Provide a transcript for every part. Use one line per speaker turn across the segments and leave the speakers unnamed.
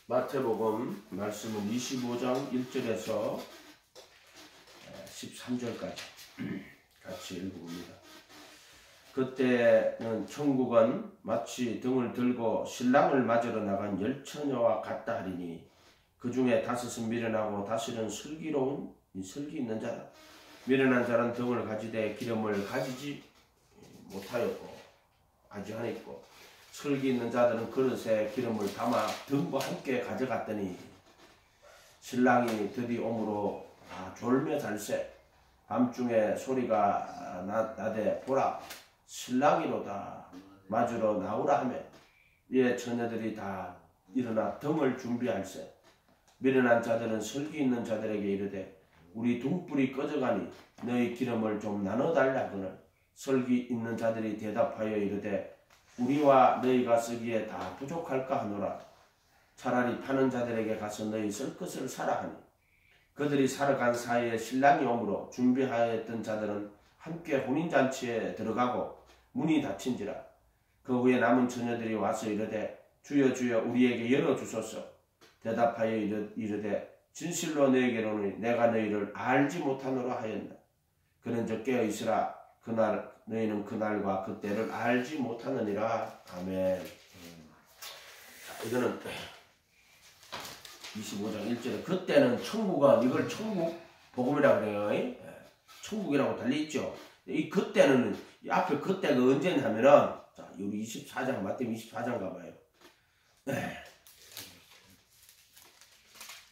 마태복음 말씀은 25장 1절에서 13절까지 같이 읽어봅니다. 그때는 천국은 마치 등을 들고 신랑을 맞으러 나간 열처녀와 같다 하리니 그 중에 다섯은 미련하고 다섯은 슬기 있는 자다. 미련한 자는 등을 가지되 기름을 가지지 못하였고 아직 안 했고 슬기 있는 자들은 그릇에 기름을 담아 등과 함께 가져갔더니 신랑이 드디 오므로 졸며 잘세 밤중에 소리가 나되 보라 신랑이로다 맞으러 나오라 하며 이에 처녀들이 다 일어나 등을 준비할세 미련한 자들은 슬기 있는 자들에게 이르되 우리 등불이 꺼져가니 너희 기름을 좀 나눠달라 하거늘 슬기 있는 자들이 대답하여 이르되 우리와 너희가 쓰기에 다 부족할까 하노라. 차라리 파는 자들에게 가서 너희 쓸 것을 사라 하니 그들이 사러 간 사이에 신랑이 오므로 준비하였던 자들은 함께 혼인잔치에 들어가고 문이 닫힌지라. 그 후에 남은 처녀들이 와서 이르되 주여 주여 우리에게 열어주소서. 대답하여 이르되 진실로 너희에게로는 내가 너희를 알지 못하노라 하였나. 그런즉 깨어 있으라. 그날 너희는 그날과 그때를 알지 못하느니라. 아멘. 이거는 25장 1절에 그때는 천국은 이걸 천국 복음이라고 그래요. 천국이라고 달려있죠. 이 그때는 이 앞에 그때가 언제냐면은 자 여기 24장 마태복음 24장 가봐요.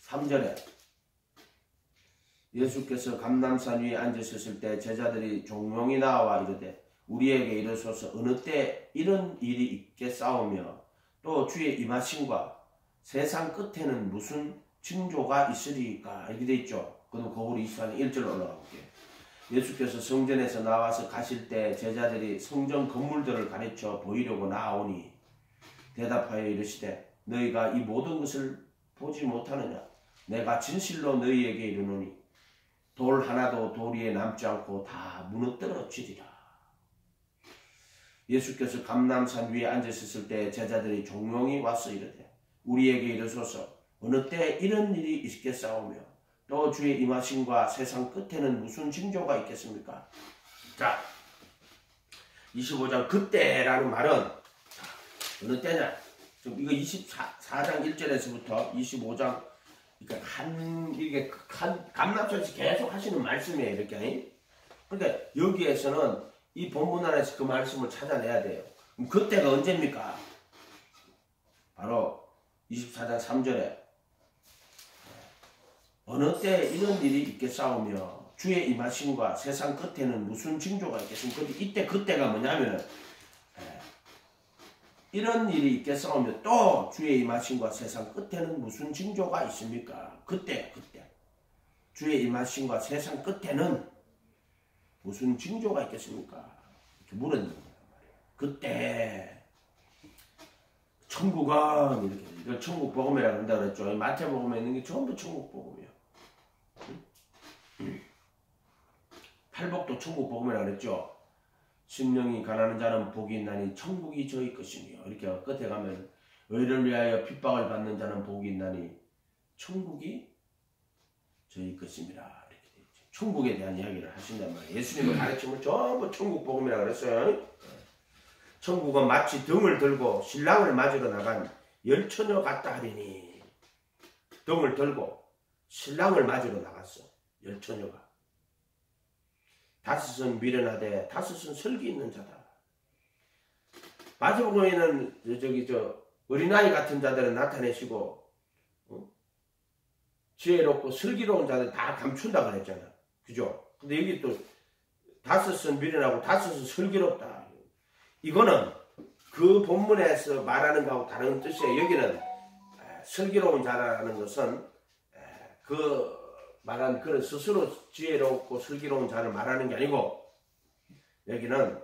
3절에 예수께서 감람산 위에 앉으셨을 때 제자들이 종용이 나와 이르되 우리에게 이르소서 어느 때 이런 일이 있겠사오며 또 주의 임하심과 세상 끝에는 무슨 징조가 있으리까 이렇게 돼 있죠. 그럼 거꾸로 24장 1절로 올라가 볼게요. 예수께서 성전에서 나와서 가실 때 제자들이 성전 건물들을 가르쳐 보이려고 나아오니 대답하여 이르시되 너희가 이 모든 것을 보지 못하느냐. 내가 진실로 너희에게 이르노니 돌 하나도 돌 위에 남지 않고 다 무너뜨려지리라. 예수께서 감람산 위에 앉으셨을 때 제자들이 종용이 와서 이르되 우리에게 이르소서 어느 때 이런 일이 있겠사오며 또 주의 임하심과 세상 끝에는 무슨 징조가 있겠습니까? 자 25장 그때라는 말은 어느 때냐? 지금 이거 24장 1절에서부터 25장 그러니까 이게 감람산에서 계속 하시는 말씀이에요. 이렇게. 그러니까 여기에서는 이 본문 안에서 그 말씀을 찾아내야 돼요. 그럼 그때가 언제입니까? 바로 24장 3절에 어느 때 이런 일이 있겠사오며 주의 임하심과 세상 끝에는 무슨 징조가 있겠습니까? 이때 그때가 뭐냐면은 이런 일이 있겠사오며 또 주의 임하심과 세상 끝에는 무슨 징조가 있습니까? 그때 주의 임하심과 세상 끝에는 무슨 징조가 있겠습니까? 이렇게 물었는 거란 말이에요. 그때 천국은 이렇게 이걸 천국 복음이라고 한다 그랬죠. 마태복음에 있는 게 전부 천국 복음이에요. 팔복도 천국 복음이라고 그랬죠. 심령이 가난한 자는 복이 있나니 천국이 저희 것이며 이렇게 끝에 가면 의를 위하여 핍박을 받는 자는 복이 있나니 천국이 저희 것입니다. 이렇게 되어 있죠. 천국에 대한 이야기를 하신단 말이에요. 예수님의 가르침을 전부 천국 복음이라고 그랬어요. 천국은 마치 등을 들고 신랑을 맞으러 나간 열처녀 같다 하리니 등을 들고 신랑을 맞으러 나갔어. 열처녀가. 다섯은 미련하되 다섯은 슬기 있는 자다. 마태복음에는 어린아이 같은 자들은 나타내시고 지혜롭고 슬기로운 자들 다 감춘다 그랬잖아. 그죠? 근데 여기 또 다섯은 미련하고 다섯은 슬기롭다. 이거는 그 본문에서 말하는 거하고 다른 뜻이에요. 여기는 슬기로운 자라는 것은 그 말한 그런 스스로 지혜롭고 슬기로운 자를 말하는 게 아니고 여기는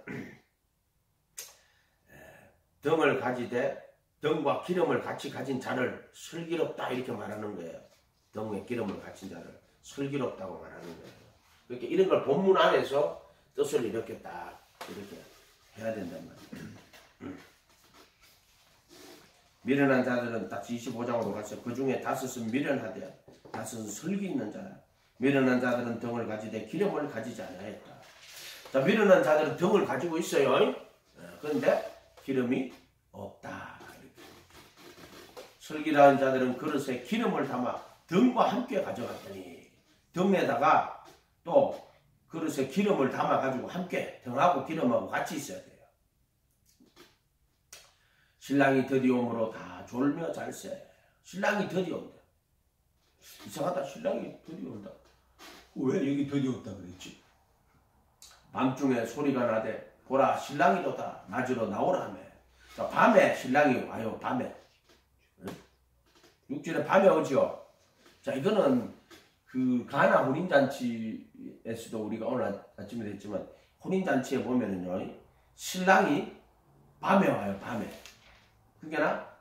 등을 가지되 등과 기름을 같이 가진 자를 슬기롭다 이렇게 말하는 거예요. 등에 기름을 가진 자를 슬기롭다고 말하는 거예요. 그렇게 이런 걸 본문 안에서 뜻을 이렇게 딱 이렇게 해야 된단 말이에요. 미련한 자들은 딱 25장으로 가서 그 중에 다섯은 미련하되 다섯은 설기 있는 자라. 미련한 자들은 등을 가지되 기름을 가지지 않아했다. 자, 미련한 자들은 등을 가지고 있어요. 그런데 기름이 없다. 설기라는 자들은 그릇에 기름을 담아 등과 함께 가져갔더니 등에다가 또 그릇에 기름을 담아 가지고 함께 등하고 기름하고 같이 있어야 돼요. 신랑이 드디움으로 다 졸며 잘세. 신랑이 드디온다. 이상하다. 신랑이 드디온다. 왜 여기 드디온다 그랬지? 밤중에 소리가 나되 보라 신랑이로다. 맞으러 나오라 하며. 자, 밤에 신랑이 와요. 밤에. 6절에 밤에 오죠. 자, 이거는 그 가나 혼인잔치에서도 우리가 오늘 아침에 했지만 혼인잔치에 보면은요 신랑이 밤에 와요. 밤에. 그러니까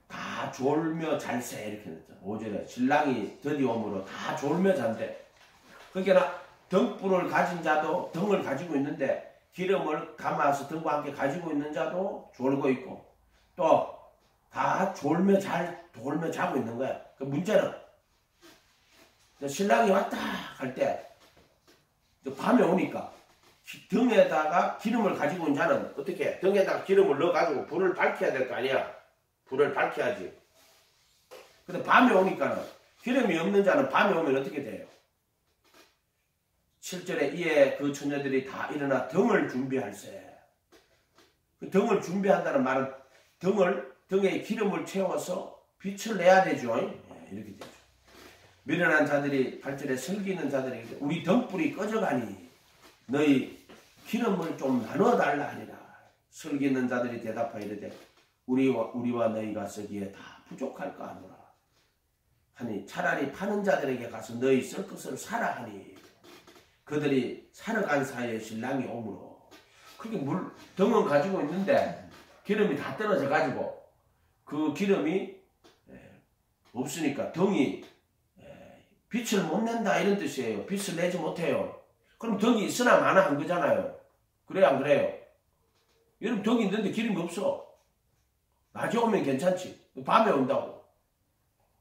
다 졸며 잘세 이렇게 했죠. 5절에 신랑이 드디움으로 다 졸며 잔대. 그러니까 등불을 가진 자도 등을 가지고 있는데 기름을 담아서 등과 함께 가지고 있는 자도 졸고 있고 또 다 졸며 자고 있는 거야. 그 문제는 신랑이 왔다 할 때 밤에 오니까 등에다가 기름을 가지고 있는 자는 어떻게 등에다가 기름을 넣어가지고 불을 밝혀야 될 거 아니야. 불을 밝혀야지. 근데 밤에 오니까는 기름이 없는 자는 밤에 오면 어떻게 돼요? 7절에 이에 그 처녀들이 다 일어나 등을 준비할세. 그 등을 준비한다는 말은 등에 기름을 채워서 빛을 내야 되죠. 이렇게 되죠. 미련한 자들이 8절에 설기 있는 자들에게 우리 등불이 꺼져가니 너희 기름을 좀 나눠달라 하니라. 설기 있는 자들이 대답하여 이르되 우리와 너희가 쓰기에 다 부족할까 하노라 하니 차라리 파는 자들에게 가서 너희 쓸 것을 사라 하니 그들이 사러 간 사이에 신랑이 오므로 그렇게 등은 가지고 있는데 기름이 다 떨어져 가지고 그 기름이 없으니까 등이 빛을 못 낸다 이런 뜻이에요. 빛을 내지 못해요. 그럼 등이 있으나 마나 한 거잖아요. 그래요 안 그래요? 여러분 등이 있는데 기름이 없어. 낮에 오면 괜찮지. 밤에 온다고.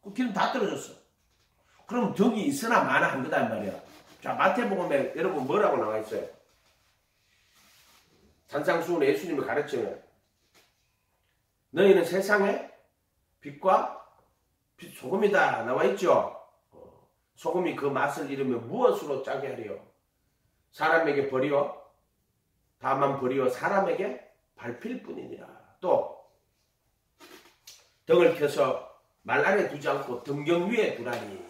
그 기름 다 떨어졌어. 그럼 등이 있으나 마나 한 거다 이 말이야. 자, 마태복음에 여러분 뭐라고 나와 있어요? 산상수훈에 예수님이 가르치면 너희는 세상의 빛과 소금이다 나와 있죠. 소금이 그 맛을 잃으면 무엇으로 짜게 하리요? 사람에게 버리어 다만 버리어 사람에게 밟힐 뿐이니라. 또 등을 켜서 말 아래 두지 않고 등경 위에 두라니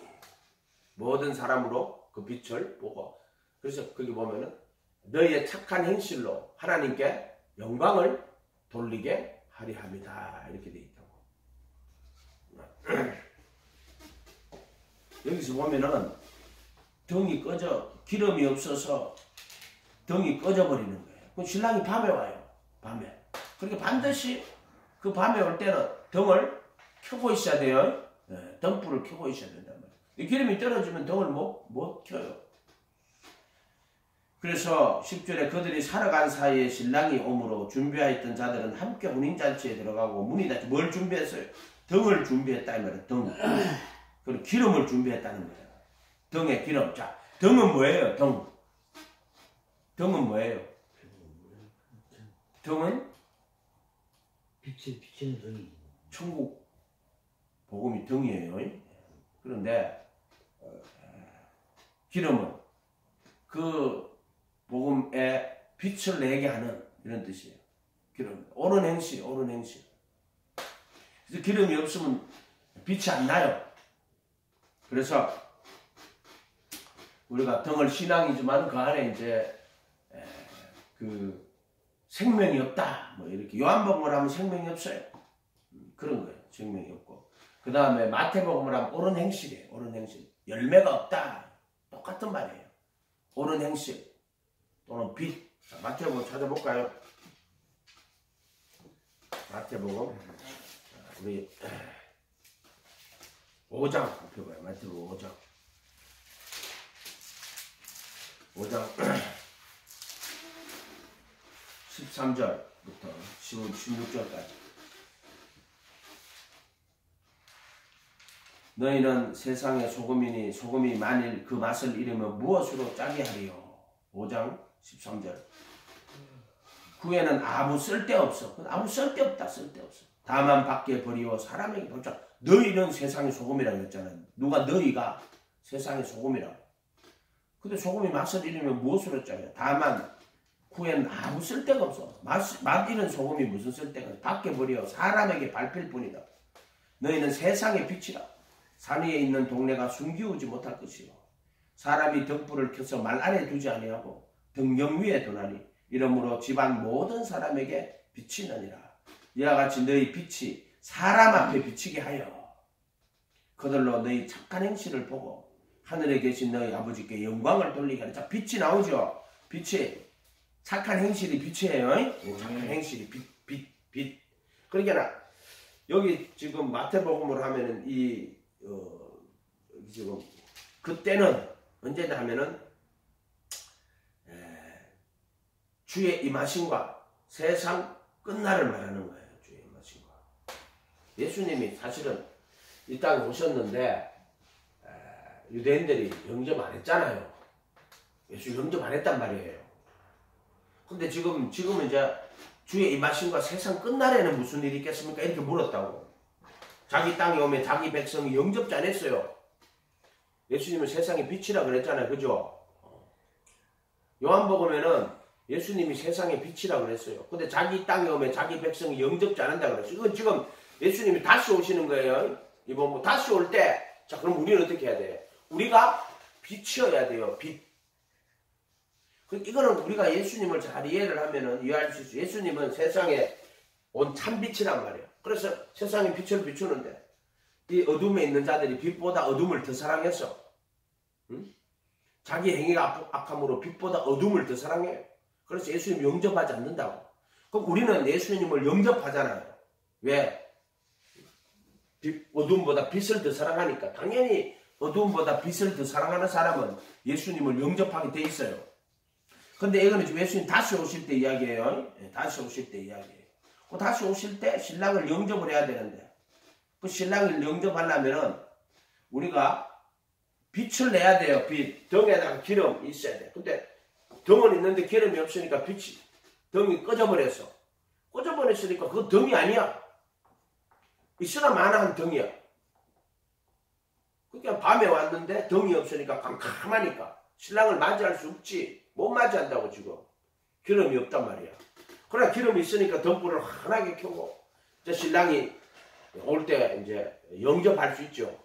모든 사람으로 그 빛을 보고. 그래서 거기 보면은 너희의 착한 행실로 하나님께 영광을 돌리게 하리 합니다. 이렇게 되어 있다고. 여기서 보면은 등이 꺼져 기름이 없어서 등이 꺼져버리는 거예요. 그럼 신랑이 밤에 와요. 밤에. 그러니까 반드시 그 밤에 올 때는 등을 켜고 있어야 돼요. 네, 등불을 켜고 있어야 된단 말이에요. 이 기름이 떨어지면 등을 못 켜요. 그래서 10절에 그들이 살아간 사이에 신랑이 오므로 준비하였던 자들은 함께 혼인잔치에 들어가고 문이 닫혀. 뭘 준비했어요? 등을 준비했다 이 말이에요. 등. 그리고 기름을 준비했다는 거예요. 등에 기름. 자, 등은 뭐예요? 등은 뭐예요? 등은
빛을 비치는 등이.
천국 복음이 등이에요. 그런데 기름은 그 복음에 빛을 내게 하는 이런 뜻이에요. 기름. 옳은 행실, 옳은 행실. 그래서 기름이 없으면 빛이 안 나요. 그래서 우리가 등을 신앙이지만 그 안에 이제 그 생명이 없다. 뭐 이렇게 요한복음을 하면 생명이 없어요. 그런 거예요. 생명이 없고. 그 다음에 마태복음을 하면 옳은 행실이에요. 옳은 행실. 열매가 없다. 똑같은 말이에요. 옳은 행실 또는 빛. 자, 마태복음 찾아볼까요? 마태복음 우리 5장 살펴봐요. 마태복음 5장 5장 13절부터 16절까지. 너희는 세상의 소금이니 소금이 만일 그 맛을 잃으면 무엇으로 짜게 하리요. 5장 13절. 후에는 아무 쓸데없어. 아무 쓸데없다. 쓸데없어. 다만 밖에 버리고 사람에게 보자. 너희는 세상의 소금이라고 했잖아요. 누가 너희가 세상의 소금이라고. 근데 소금이 맛을 잃으면 무엇으로 짜요? 다만 후에는 아무 쓸데가 없어. 맛 잃은 소금이 무슨 쓸데가 없어. 밖에 버려 사람에게 밟힐 뿐이다. 너희는 세상의 빛이라. 산 위에 있는 동네가 숨기우지 못할 것이요. 사람이 등불을 켜서 말 안에 두지 아니하고 등경 위에 두나니 이러므로 집안 모든 사람에게 빛이 나니라. 이와 같이 너희 빛이 사람 앞에 비치게 하여 그들로 너희 착한 행실을 보고 하늘에 계신 너희 아버지께 영광을 돌리게 하라. 자, 빛이 나오죠. 빛이 착한 행실이 빛이에요. 착한 행실이 빛. 그러니까 여기 지금 마태복음으로 하면은 지금 그때는 언제냐 하면은 주의 임하심과 세상 끝날을 말하는 거예요. 주의 임하심과. 예수님이 사실은 이 땅에 오셨는데 유대인들이 영접 안 했잖아요. 예수 영접 안 했단 말이에요. 근데 지금은 이제 주의 임하심과 세상 끝날에는 무슨 일이 있겠습니까? 이렇게 물었다고. 자기 땅에 오면 자기 백성이 영접지 안 했어요. 예수님은 세상의 빛이라 그랬잖아요. 그죠? 요한복음에는 예수님이 세상의 빛이라 그랬어요. 근데 자기 땅에 오면 자기 백성이 영접지 않는다 그랬어요. 이건 지금 예수님이 다시 오시는 거예요. 이번 뭐 다시 올 때, 자, 그럼 우리는 어떻게 해야 돼요? 우리가 빛이어야 돼요. 빛. 이거는 우리가 예수님을 잘 이해를 하면은 이해할 수 있어요. 예수님은 세상에 온 참빛이란 말이에요. 그래서 세상에 빛을 비추는데 이 어둠에 있는 자들이 빛보다 어둠을 더 사랑해서 자기 행위가 악함으로 빛보다 어둠을 더 사랑해요. 그래서 예수님 영접하지 않는다고. 그럼 우리는 예수님을 영접하잖아요. 왜? 어둠보다 빛을 더 사랑하니까. 당연히 어둠보다 빛을 더 사랑하는 사람은 예수님을 영접하게 돼 있어요. 근데 이거는 지금 예수님 다시 오실 때 이야기예요. 다시 오실 때 이야기예요. 다시 오실 때 신랑을 영접을 해야 되는데 그 신랑을 영접하려면은 우리가 빛을 내야 돼요. 빛. 등에다가 기름 있어야 돼. 근데 등은 있는데 기름이 없으니까 등이 꺼져버렸어. 꺼져버렸으니까 그거 등이 아니야. 있으나 마나한 등이야. 그러니까 밤에 왔는데 등이 없으니까 깜깜하니까 신랑을 맞이할 수 없지. 못 맞이한다고 지금. 기름이 없단 말이야. 그러나 기름이 있으니까 등불을 환하게 켜고 이제 신랑이 올 때 이제 영접할 수 있죠.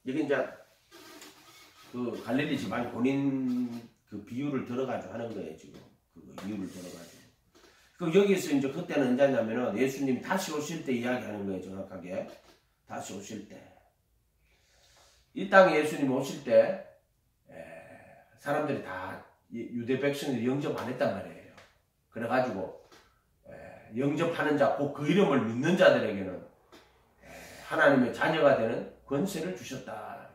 이게 이제 그 갈릴리 집안이 본인 그 비유를 들어가지고 하는 거예요 지금. 그 이유를 들어가지고. 그 여기서 이제 그때는 언제냐면은 예수님이 다시 오실 때 이야기하는 거예요 정확하게. 다시 오실 때. 이 땅에 예수님 오실 때 사람들이 다 유대 백성들이 영접 안 했단 말이에요. 그래가지고 영접하는 자, 곧 그 이름을 믿는 자들에게는 하나님의 자녀가 되는 권세를 주셨다.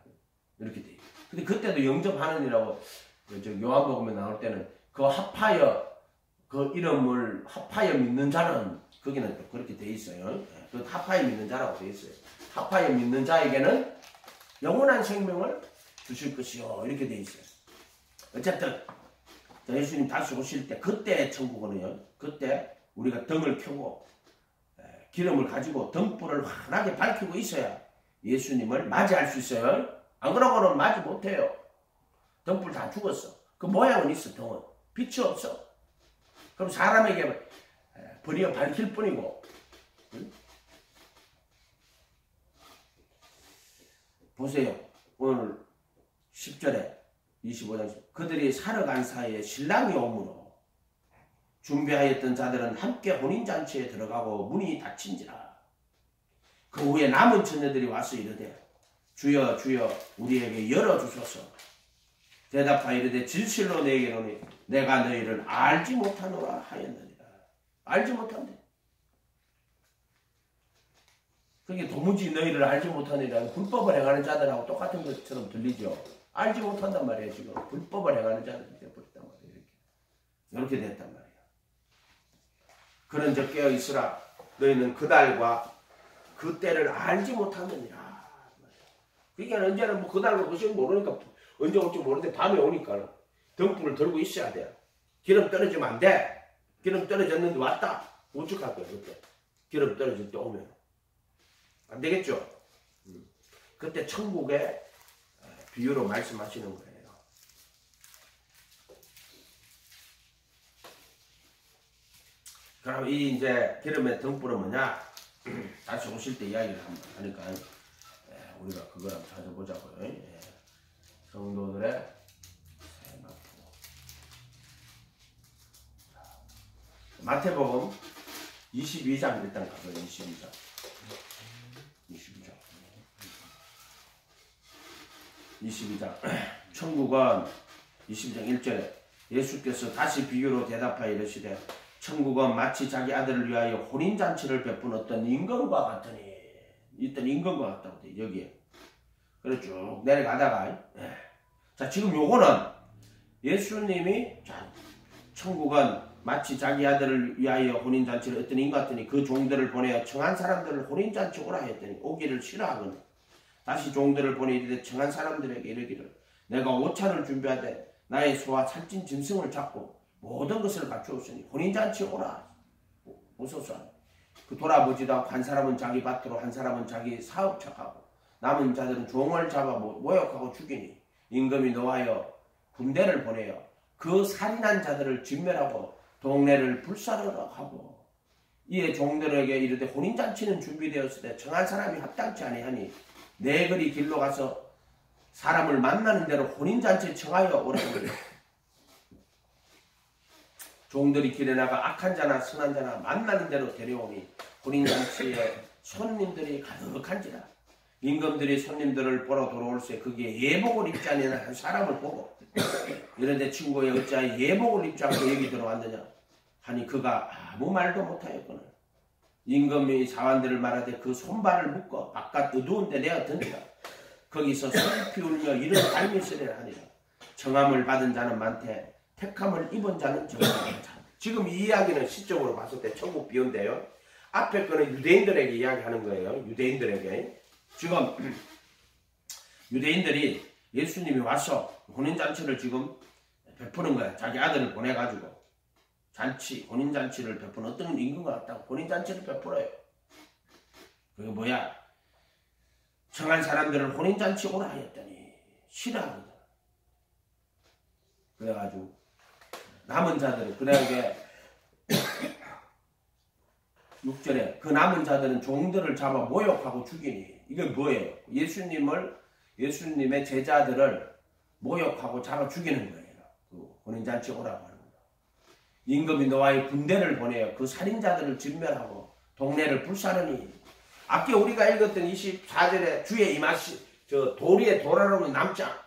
이렇게 돼요. 근데 그때도 영접하는이라고 요한복음에 나올 때는 그 합하여 그 이름을 합하여 믿는 자는 거기는 또 그렇게 돼 있어요. 그 합하여 믿는 자라고 돼 있어요. 합하여 믿는 자에게는 영원한 생명을 주실 것이요. 이렇게 돼 있어요. 어쨌든 예수님 다시 오실 때 그때 천국은요. 그때 우리가 등을 켜고 기름을 가지고 등불을 환하게 밝히고 있어야 예수님을 맞이할 수 있어요. 안 그러고는 맞이 못해요. 등불 다 죽었어. 그 모양은 있어. 등은. 빛이 없어. 그럼 사람에게 버려 밝힐 뿐이고. 응? 보세요. 오늘 10절에 25장 그들이 살아간 사이에 신랑이 오므로 준비하였던 자들은 함께 혼인잔치에 들어가고 문이 닫힌지라. 그 후에 남은 처녀들이 와서 이르되 주여 주여 우리에게 열어주소서. 대답하여 이르되 진실로 너희에게 이르노니 내가 너희를 알지 못하노라 하였느니라. 알지 못한대. 그게 도무지 너희를 알지 못하느니라. 불법을 행하는 자들하고 똑같은 것처럼 들리죠. 알지 못한단 말이에요. 지금 불법을 행하는 자들이 되어버렸단 말이에요. 이렇게 됐단 말이에요. 그런즉 깨어 있으라. 너희는 그달과 그 때를 알지 못하느니라. 그러니까 언제는 뭐 그달과 그 시를 모르니까 언제 올지 모르는데 밤에 오니까 등불을 들고 있어야 돼. 기름 떨어지면 안 돼. 기름 떨어졌는데 왔다. 우측할 거야 그때. 기름 떨어질 때 오면 안 되겠죠. 그때 천국의 비유로 말씀하시는 거예요. 그럼 이 이제 기름의 등불은 뭐냐? 다시 오실 때 이야기를 하니까 우리가 그걸 한번 찾아보자고요. 성도들의 세마포. 마태복음 22장 일단 가서요. 22장. 천국은 22장 1절에 예수께서 다시 비유로 대답하여 이르시되 천국은 마치 자기 아들을 위하여 혼인잔치를 베푼 어떤 임금과 같으니. 일단 임금과 같다고 돼 여기에. 그래 쭉 내려가다가 자 지금 요거는 예수님이 자 천국은 마치 자기 아들을 위하여 혼인잔치를 어떤 임금 같으니 그 종들을 보내어 청한 사람들을 혼인잔치 오라 했더니 오기를 싫어하거든. 다시 종들을 보내 이르되 청한 사람들에게 이르기를 내가 오찬을 준비하되 나의 소와 살찐 짐승을 잡고 모든 것을 갖추었으니 혼인잔치 오라. 오소서. 그 돌아보지도 않고 한 사람은 자기 밭으로 한 사람은 자기 사업 착하고 남은 자들은 종을 잡아 모욕하고 죽이니 임금이 노하여 군대를 보내어 그 살인한 자들을 진멸하고 동네를 불사르라 하고 이에 종들에게 이르되 혼인잔치는 준비되었으되 청한 사람이 합당치 아니하니 내 그리 길로 가서 사람을 만나는 대로 혼인잔치에 청하여 오라고. 종들이 길에 나가 악한 자나 선한 자나 만나는 대로 데려오니 혼인잔치에 손님들이 가득한지라. 임금들이 손님들을 보러 돌아올새 거기에 예복을 입지 아니하는 한 사람을 보고 이런데 친구에 어찌하여 예복을 입지 않고 여기 들어왔느냐 하니 그가 아무 말도 못하였거늘. 임금이 사관들을 말하되 그 손발을 묶어 바깥 어두운 데 내어 던지라. 거기서 슬피 울며 이런 삶이 있으리라 하니라. 정함을 받은 자는 많되 택함을 입은 자는 적다. 지금 이 이야기는 시적으로 봤을 때 천국 비유인데요. 앞에 거는 유대인들에게 이야기하는 거예요. 유대인들에게. 지금 유대인들이 예수님이 와서 혼인잔치를 지금 베푸는 거야. 자기 아들을 보내가지고 잔치, 혼인잔치를 베푸는 어떤 임금과 같다고 혼인잔치를 베풀어요. 그게 뭐야? 청한 사람들을 혼인잔치 오라 하였더니 싫어하거든. 그래가지고 남은 자들은 그에게 6절에 그 남은 자들은 종들을 잡아 모욕하고 죽이니. 이게 뭐예요? 예수님의 제자들을 모욕하고 잡아 죽이는 거예요. 그 혼인잔치 오라고 하는 거예요. 임금이 노아의 군대를 보내어 그 살인자들을 진멸하고 동네를 불사르니. 아까 우리가 읽었던 24절에 주의 임하시 저 도리에 돌아오면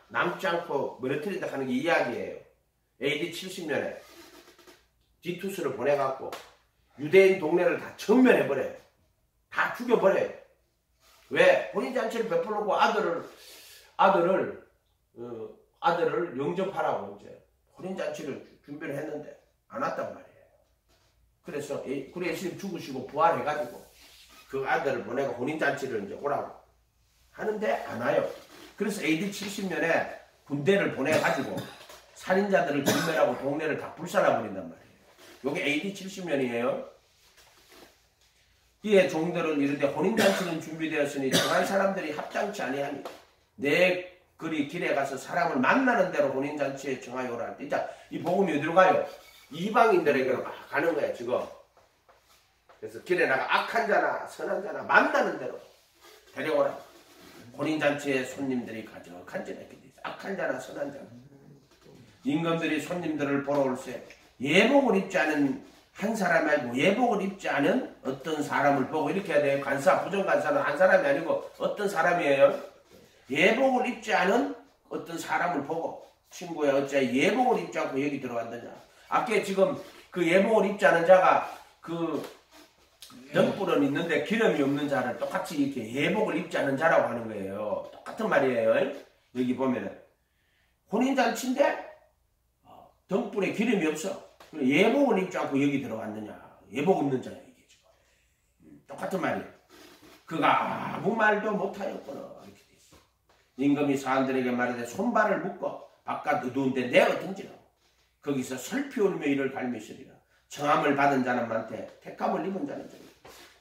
남지 않고 무너뜨린다 하는 게 이야기예요. AD 70년에 디투스를 보내갖고 유대인 동네를 다 전멸해버려요. 다 죽여버려요. 왜? 혼인잔치를 베풀려고 아들을 영접하라고 이제 혼인잔치를 준비를 했는데 안 왔단 말이에요. 그래서 예수님 죽으시고 부활해가지고 그 아들을 보내고 혼인잔치를 이제 오라고 하는데 안 와요. 그래서 AD 70년에 군대를 보내가지고 살인자들을 진멸하고 동네를 다 불살라버린단 말이에요. 요게 AD 70년이에요. 이에 종들은 이르되 혼인잔치는 준비되었으니 정한 사람들이 합당치 아니하니 내 그리 길에 가서 사람을 만나는 대로 혼인잔치에 정하여 오라 할 때, 자, 이 복음이 어디로 가요? 이방인들에게로 막 가는 거야 지금. 그래서 길에 나가 악한 자나 선한 자나 만나는 대로 데려오라. 혼인잔치에 손님들이 가득한지라 이렇게 돼 있어. 악한 자나 선한 자나. 임금들이 손님들을 보러 올세 예복을 입지 않은 한 사람 말고 예복을 입지 않은 어떤 사람을 보고 이렇게 해야 돼요. 간사, 부정간사는 한 사람이 아니고 어떤 사람이에요? 예복을 입지 않은 어떤 사람을 보고 친구야 어찌 예복을 입지 않고 여기 들어왔느냐. 아까 지금 그 예복을 입지 않은 자가 그 등불은 있는데 기름이 없는 자를 똑같이 이렇게 예복을 입지 않은 자라고 하는 거예요. 똑같은 말이에요. 여기 보면은 혼인잔치인데 등불에 기름이 없어. 예복을 입지 않고 여기 들어왔느냐. 예복 없는 자야 이게 지금. 똑같은 말이에요. 그가 아무 말도 못하였구나 이렇게 돼 있어. 임금이 사람들에게 말하되 손발을 묶어 바깥 어두운 데 내어 던지라고. 거기서 슬피 울며 이를 갈미시리라. 청함을 받은 자는 많되 택함을 입은 자는 적이라.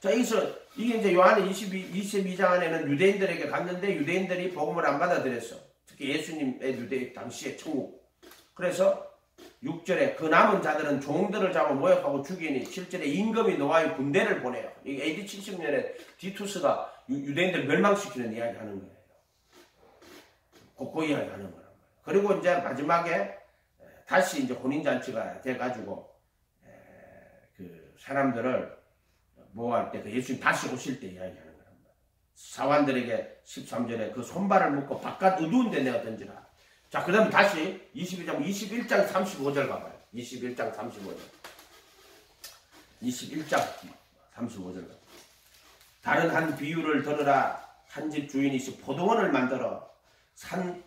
자, 여기서 이게 이제 요한의 22장 안에는 유대인들에게 갔는데 유대인들이 복음을 안 받아들였어. 특히 예수님의 유대 당시의 천국. 그래서 6절에 그 남은 자들은 종들을 잡아 모욕하고 죽이니 7절에 임금이 노아의 군대를 보내요. 이 AD 70년에 디투스가 유대인들 멸망시키는 이야기 하는 거예요. 그 이야기 하는 거란 말이에요. 그리고 이제 마지막에 다시 이제 혼인잔치가 돼가지고 그 사람들을 뭐할 때 그 예수님 다시 오실 때 이야기하는 거란 말이에요. 사환들에게 13절에 그 손발을 묶고 바깥 어두운 데 내어 던지라. 자, 그 다음에 다시 21장 35절 가봐요. 21장 35절. 21장 35절. 다른 한 비유를 들으라. 한 집 주인이 포도원을 만들어 산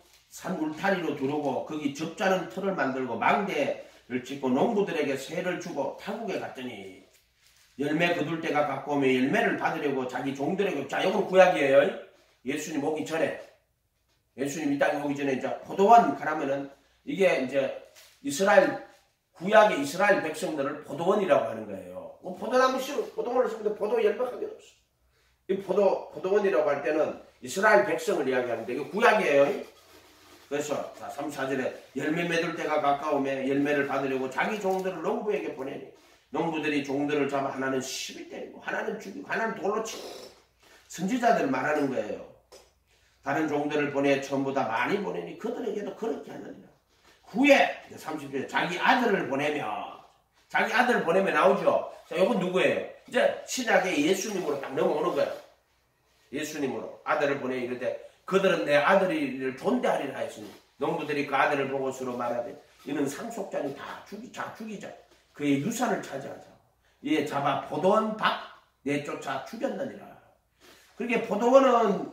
울타리로 두르고 거기 적자는 틀을 만들고 망대를 짓고 농부들에게 세를 주고 타국에 갔더니 열매 거둘 때가 가까우면 열매를 받으려고 자기 종들에게, 자, 이건 구약이에요. 예수님 오기 전에. 예수님 이 땅에 오기 전에 이제 포도원 가라면은 이게 이제 구약의 이스라엘 백성들을 포도원이라고 하는 거예요. 뭐 포도나무 씨로 포도원을 심는데 포도 열매가 게 없어. 이 포도원이라고 할 때는 이스라엘 백성을 이야기하는데 이게 구약이에요. 그래서 34절에 열매 맺을 때가 가까우면 열매를 받으려고 자기 종들을 농부에게 보내니 농부들이 종들을 잡아 하나는 시비 때리고 하나는 죽이고 하나는 돌로 치고 선지자들 말하는 거예요. 다른 종들을 보내 전부 다 많이 보내니 그들에게도 그렇게 하느니라. 후에 30절에 자기 아들을 보내면 나오죠. 자, 이건 누구예요? 이제 신약의 예수님으로 딱 넘어오는 거예요. 예수님으로 아들을 보내 이르되 그들은 내 아들을 존대하리라 했으니 농부들이 그 아들을 보고 서로 말하되 이는 상속자니 다 죽이자. 그의 유산을 차지하자. 이에 잡아 포도원 밖 내쫓아 죽였느니라. 그렇게 포도원은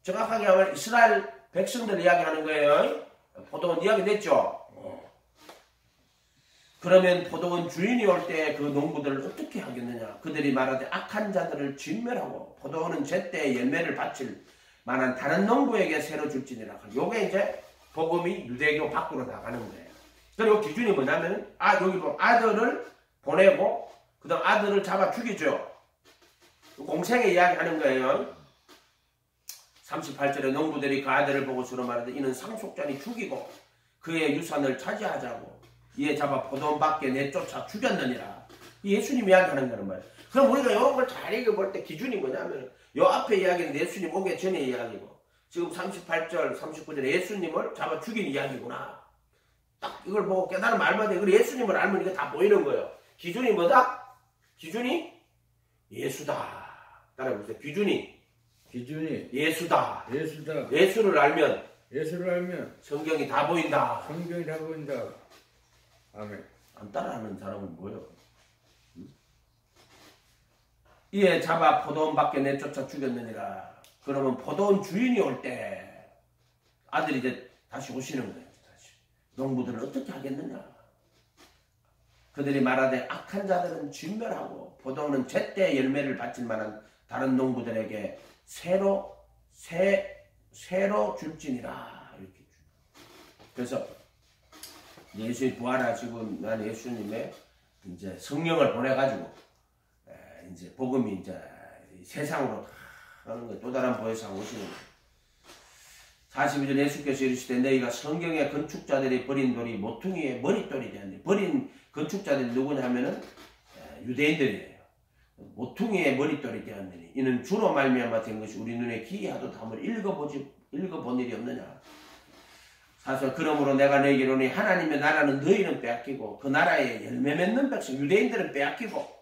정확하게 하면 이스라엘 백성들 이야기하는 거예요. 포도원 이야기 됐죠. 그러면 포도원 주인이 올 때 그 농부들을 어떻게 하겠느냐. 그들이 말하되 악한 자들을 진멸하고 포도원은 제때 열매를 바칠 만한 다른 농부에게 새로 줄지니라. 요게 이제 복음이 유대교 밖으로 나가는 거예요. 그리고 기준이 뭐냐면 여기 보면 아들을 보내고 그 다음 아들을 잡아 죽이죠. 공생의 이야기 하는 거예요. 38절에 농부들이 그 아들을 보고 서로 말하되 이는 상속자니 죽이고 그의 유산을 차지하자고 이에 잡아 포도원 밖에 내쫓아 죽였느니라. 예수님 이야기하는 거란 말이에요. 그럼 우리가 이런 걸 잘 읽어볼 때 기준이 뭐냐면 요 앞에 이야기는 예수님 오기 전의 이야기고 지금 38절 39절에 예수님을 잡아 죽인 이야기구나. 딱 이걸 보고 깨달으면 알면 돼. 그리고 예수님을 알면 이게 다 보이는 거예요. 기준이 뭐다? 기준이 예수다. 따라해보세요. 기준이 예수다. 예수를 알면 성경이 다 보인다.
아멘.
안 따라하는 사람은 뭐예요? 이에 잡아 포도원 밖에 내쫓아 죽였느니라. 그러면 포도원 주인이 올 때 아들이 이제 다시 오시는 거예요. 다시. 농부들을 어떻게 하겠느냐. 그들이 말하되 악한 자들은 진멸하고 포도원은 제때 열매를 바칠 만한 다른 농부들에게 새로 줄지니라. 이렇게. 그래서 예수님 부활하시고 난 예수님의 이제 성령을 보내가지고 이제 복음이 이제 세상으로 하는 거 또 다른 보혜상 오시는 거예요. 42절 예수께서 이르시되 너희가 성경의 건축자들이 버린 돌이 모퉁이의 머릿돌이 되었니. 버린 건축자들이 누구냐면은 유대인들이에요. 모퉁이의 머릿돌이 되었느니 이는 주로 말미암아 된 것이 우리 눈에 기이하도 담을 읽어본 일이 없느냐. 사실 그러므로 내가 너희에게 이르노니 하나님의 나라는 너희는 빼앗기고 그 나라에 열매 맺는 백성 유대인들은 빼앗기고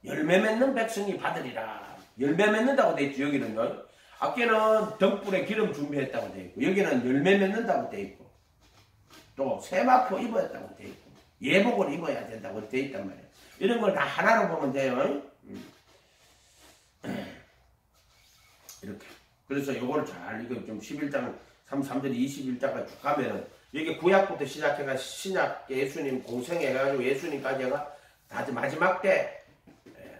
열매 맺는 백성이 받으리라. 열매 맺는다고 돼 있죠. 여기는요. 앞에는 덕불에 기름 준비했다고 돼 있고 여기는 열매 맺는다고 돼 있고 또 세마포 입었다고 돼 있고 예복을 입어야 된다고 돼 있단 말이에요. 이런 걸 다 하나로 보면 돼요. 이렇게. 그래서 요거를 잘 이거 좀 11장 33절 21장까지 쭉 가면은 여기 구약부터 시작해가 신약 예수님 공생해가지고 예수님까지 해가 다 마지막 때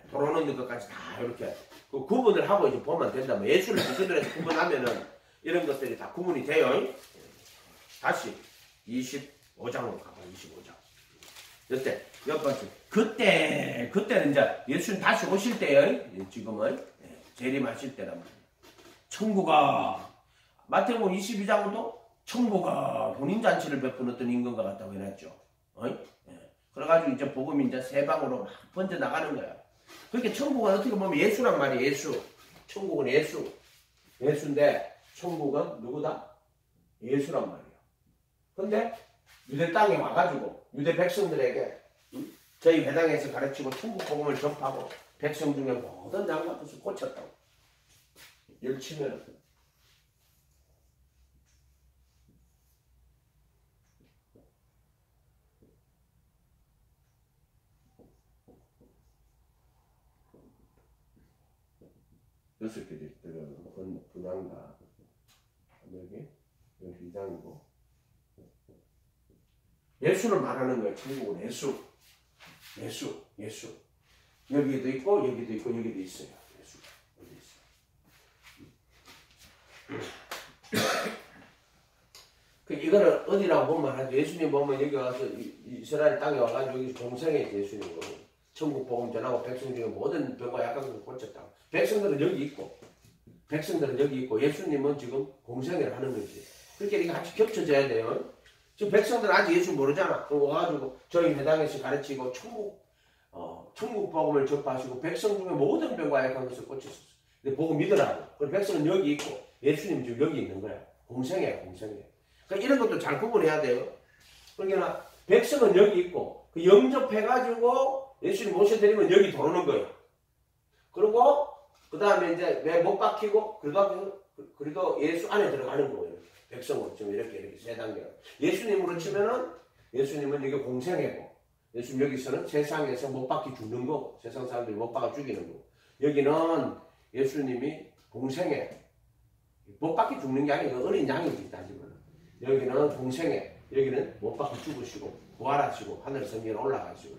들어오는 것까지 다 이렇게 그 구분을 하고 이제 보면 된다. 뭐 예수를 그들에서 구분하면은 이런 것들이 다 구분이 돼요. 다시 25장으로 가봐. 25장. 이때 몇 번째. 그때는 이제 예수님 다시 오실 때요. 지금은 재림하실 때란 말이에요. 천국아, 마태복음 22장도 천국아 혼인잔치를 베푼 어떤 임금과 같다고 해놨죠. 그래가지고 이제 복음이 이제 세 방으로 막 번져 나가는 거야. 그렇게 천국은 어떻게 보면 예수란 말이에요. 예수. 천국은 예수. 예수인데 천국은 누구다? 예수란 말이에요. 근데 유대 땅에 와가지고 유대 백성들에게 저희 회당에서 가르치고 천국 복음을 접하고 백성 중에 모든 양과 뜻을 고쳤다고. 열치면 6개 있더라고요. 분양가 여기 2장이고 예수를 말하는 거예요. 천국은 예수. 여기도 있고 여기도 있고 여기도 있어요. 예수. 여기 있어요. 그 이거를 어디라고 보면 하죠. 예수님 보면 여기 와서 이스라엘 땅에 와가지고 여기 동생의 예수님으로 천국 복음 전하고 백성 중에 모든 병과 약한 것을 고쳤다고. 백성들은 여기 있고 예수님은 지금 공생애를 하는 거지. 그러니까 이게 같이 겹쳐져야 돼요. 지금 백성들은 아직 예수 모르잖아. 그럼 와가지고 저희 회당에서 가르치고 천국 복음을 접하시고 백성 중에 모든 병과 약한 것을 고쳤었어. 근데 보고 믿으라고. 그럼 백성은 여기 있고 예수님 지금 여기 있는 거야. 공생애야. 그러니까 이런 것도 잘 구분해야 돼요. 그러니까 백성은 여기 있고 그 영접해가지고 예수님 모셔드리면 여기 들어오는 거예요. 그리고 그 다음에 이제 왜 못 박히고 그래도 예수 안에 들어가는 거예요. 백성은 지금 이렇게 세 단계로. 예수님으로 치면은 예수님은 여기 공생애고 예수님 여기서는 세상에서 못 박히 죽는 거고 세상 사람들이 못 박아 죽이는 거고 여기는 예수님이 공생애 못 박히 죽는 게 아니고 어린 양이지 따지면 여기는 공생애 여기는 못 박히 죽으시고 부활하시고 하늘 성경에 올라가시고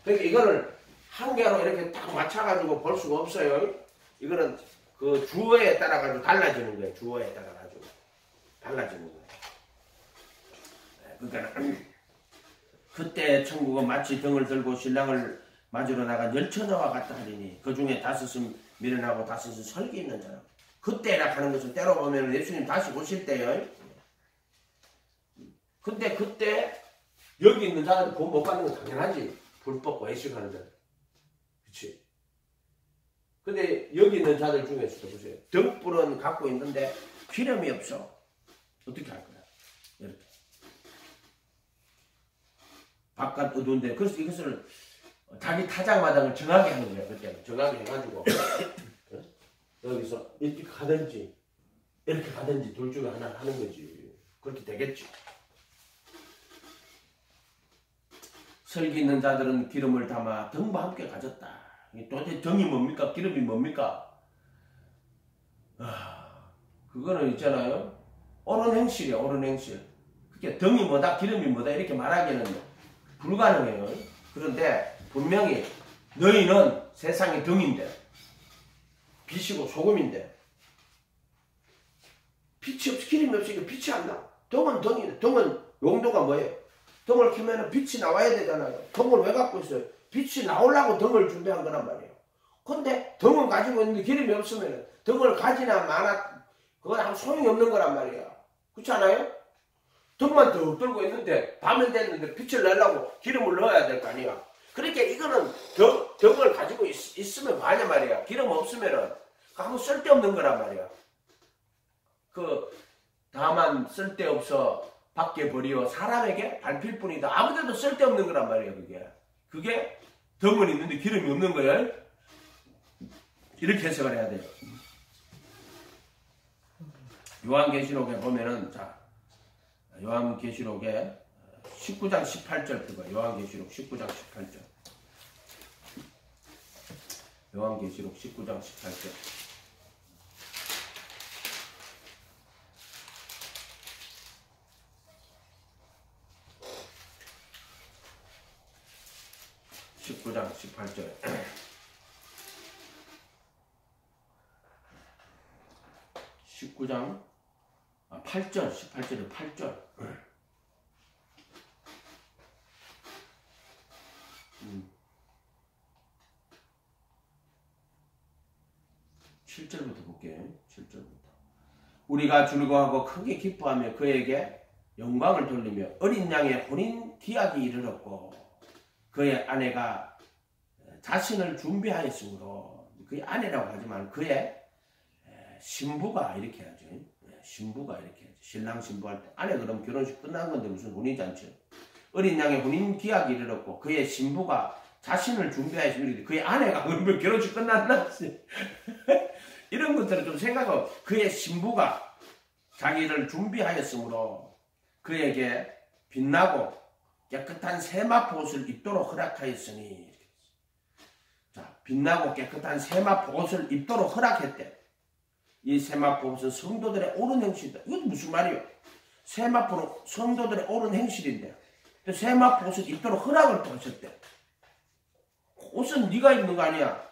그러니까 이거를 한 개로 이렇게 딱 맞춰가지고 볼 수가 없어요. 이거는 그 주어에 따라가지고 달라지는 거예요. 주어에 따라가지고 달라지는 거예요. 그러니까 그때 천국은 마치 등을 들고 신랑을 맞으러 나간 열처녀와 같다 하리니 그 중에 다섯은 미련하고 다섯은 설기 있는 자라. 그때라 하는 것은 때로 보면 예수님 다시 오실 때요. 근데 그때 여기 있는 자들은 구원 못 받는 건 당연하지. 불법 외식하는 자들. 그치? 근데 여기 있는 자들 중에서도 보세요. 등불은 갖고 있는데 기름이 없어. 어떻게 할 거야? 이렇게. 바깥 어두운데. 그래서 이것을 자기 타작마당을 정하게 하는 거야. 그때는. 정하게 해가지고. 여기서 이렇게 가든지, 이렇게 가든지 둘 중에 하나 하는 거지. 그렇게 되겠지. 설기 있는 자들은 기름을 담아 등과 함께 가졌다. 도대체 등이 뭡니까? 기름이 뭡니까? 그거는 있잖아요. 옳은 행실이야, 옳은 행실. 그게 등이 뭐다, 기름이 뭐다 이렇게 말하기는 불가능해요. 그런데 분명히 너희는 세상의 등인데 빛이고 소금인데 빛이 없이 기름이 없으니까 빛이 안 나. 등은 등이네. 등은 용도가 뭐예요? 등을 켜면 빛이 나와야 되잖아요. 등을 왜 갖고 있어요? 빛이 나오려고 등을 준비한 거란 말이에요. 근데 등을 가지고 있는데 기름이 없으면 등을 가지나 마나 그건 아무 소용이 없는 거란 말이야. 그렇지 않아요? 등만 더 들고 있는데 밤이 됐는데 빛을 내려고 기름을 넣어야 될 거 아니야. 그러니까 이거는 등을 가지고 있으면 뭐하냐 말이야. 기름 없으면은 아무 쓸데없는 거란 말이야. 다만 쓸데없어 밖에 버리어 사람에게 밟힐 뿐이다. 아무데도 쓸데없는 거란 말이야. 그게 등은 있는데 기름이 없는 거야. 이렇게 해석을 해야 돼요. 요한계시록에 보면은 요한계시록에 19장 18절 그거 요한계시록 19장 18절 요한계시록 19장 18절 19장 18절 19장 8절, 18절에 8절. 7절부터 볼게요. 7절부터. 우리가 즐거워하고 크게 기뻐하며 그에게 영광을 돌리며 어린 양의 혼인 기약이 이르렀고 그의 아내가 자신을 준비하였으므로, 그의 아내라고 하지만 그의 신부가 이렇게 하죠. 신부가 이렇게 하죠. 신랑 신부할 때 아내 그럼 결혼식 끝난 건데 무슨 혼인잔치요. 어린 양의 혼인 기약이 이르렀고 그의 신부가 자신을 준비하였으므로, 그의 아내가 그러면 결혼식 끝났나? 이런 것들을 좀 생각하고, 그의 신부가 자기를 준비하였으므로 그에게 빛나고 깨끗한 세마포 옷을 입도록 허락하였으니. 자, 빛나고 깨끗한 세마포 옷을 입도록 허락했대. 이 세마포 옷은 성도들의 옳은 행실이다. 이건 무슨 말이요? 세마포는 성도들의 옳은 행실인데 세마포 옷을 입도록 허락을 또 하셨대. 옷은 네가 입는 거 아니야.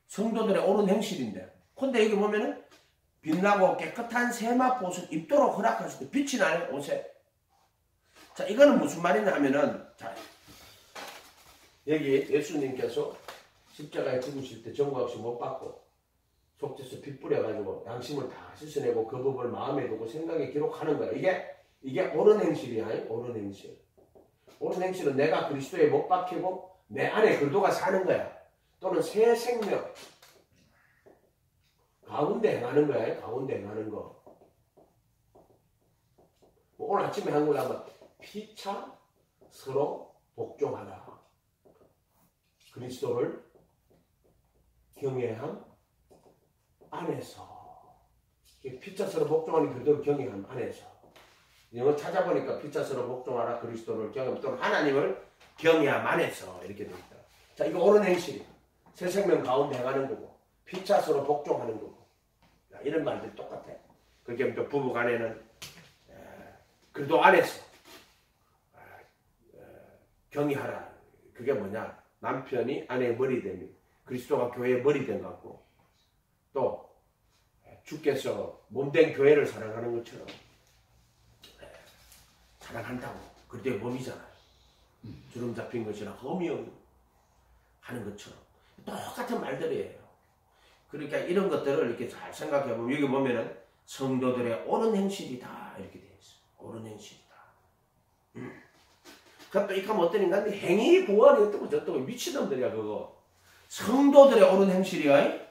성도들의 옳은 행실인데. 근데 여기 보면은 빛나고 깨끗한 세마포 옷을 입도록 허락하셨대. 빛이 나네, 옷에. 자, 이거는 무슨 말이냐 하면은, 자, 여기 예수님께서 십자가에 죽으실 때 전과 없이 못 받고 속죄서 피 뿌려가지고 양심을 다 씻어내고 그 법을 마음에 두고 생각에 기록하는 거야. 이게 옳은 행실이야. 옳은 행실. 옳은 행실은 내가 그리스도에 못 박히고 내 안에 그리스도가 사는 거야. 또는 새 생명 가운데 행하는 거야. 가운데 행하는 거. 오늘 아침에 한 걸 하면 피차 서로 복종하라. 그리스도를 경외함 안에서. 피차 서로 복종하는 그리스도를 경외함 안에서. 이거 찾아보니까 피차 서로 복종하라. 그리스도를 경외함 또는 하나님을 경외함 안에서 이렇게 되어 있다. 자, 이거 옳은 행실이야. 새 생명 가운데 행하는 거고 피차 서로 복종하는 거고. 이런 말들이 똑같아. 그렇게 또 부부 간에는 그리스도 안에서 경외하라. 그게 뭐냐? 남편이 아내의 머리 되며 그리스도가 교회의 머리 된 것 같고, 또 주께서 몸된 교회를 사랑하는 것처럼 사랑한다고. 그리스도의 몸이잖아요. 주름 잡힌 것이나 흠이 하는 것처럼 똑같은 말들이에요. 그러니까 이런 것들을 이렇게 잘 생각해보면 여기 보면은 성도들의 옳은 행실이다 이렇게 되어 있어요. 옳은 행실이다. 그럼 이까 어떤 인간들이 행위 구원이 어떻고 저떻고 미친놈들이야 그거. 성도들의 옳은 행실이야.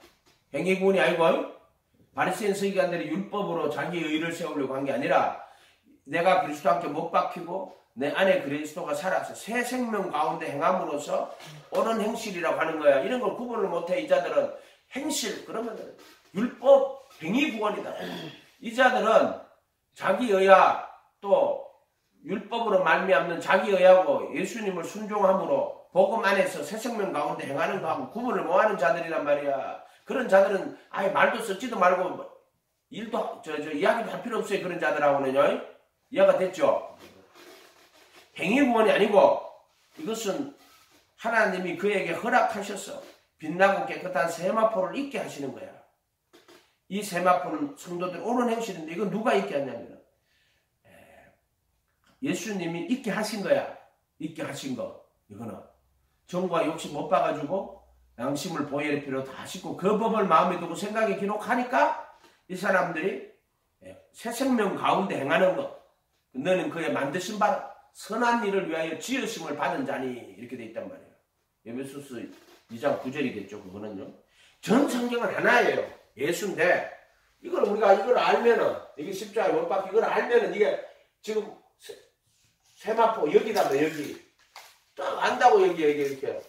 행위 구원이 아니고 바리새인 서기관들이 율법으로 자기 의를 세우려고 한 게 아니라 내가 그리스도와 함께 못 박히고 내 안에 그리스도가 살아서 새 생명 가운데 행함으로써 옳은 행실이라고 하는 거야. 이런 걸 구분을 못해. 이 자들은 행실 그러면 율법 행위 구원이다. 이 자들은 자기의야 또 율법으로 말미암는 자기의하고 예수님을 순종함으로 복음 안에서 새 생명 가운데 행하는 거하고 구분을 못하는 자들이란 말이야. 그런 자들은 아예 말도 썩지도 말고 일도 이야기도 할 필요 없어요. 그런 자들하고는요. 이해가 됐죠? 행위 구원이 아니고 이것은 하나님이 그에게 허락하셔서 빛나고 깨끗한 세마포를 입게 하시는 거야. 이 세마포는 성도들 옳은 행실인데 이건 누가 입게 하냐면 예수님이 입게 하신 거야. 입게 하신 거. 이거는 정과 욕심 못 봐가지고 양심을 보혈의 피로 다 씻고 그 법을 마음에 두고 생각에 기록하니까 이 사람들이 새 생명 가운데 행하는 것. 너는 그의 만드신 바라 선한 일을 위하여 지으심을 받은 자니 이렇게 돼 있단 말이에요. 에베소서 2장 9절이겠죠. 그거는요. 전 성경은 하나예요. 예수인데 이걸 우리가 이걸 알면은 이게 십자가에 못 박히 이걸 알면은 이게 지금 세마포 여기다 여기 딱 안다고 여기 이렇게.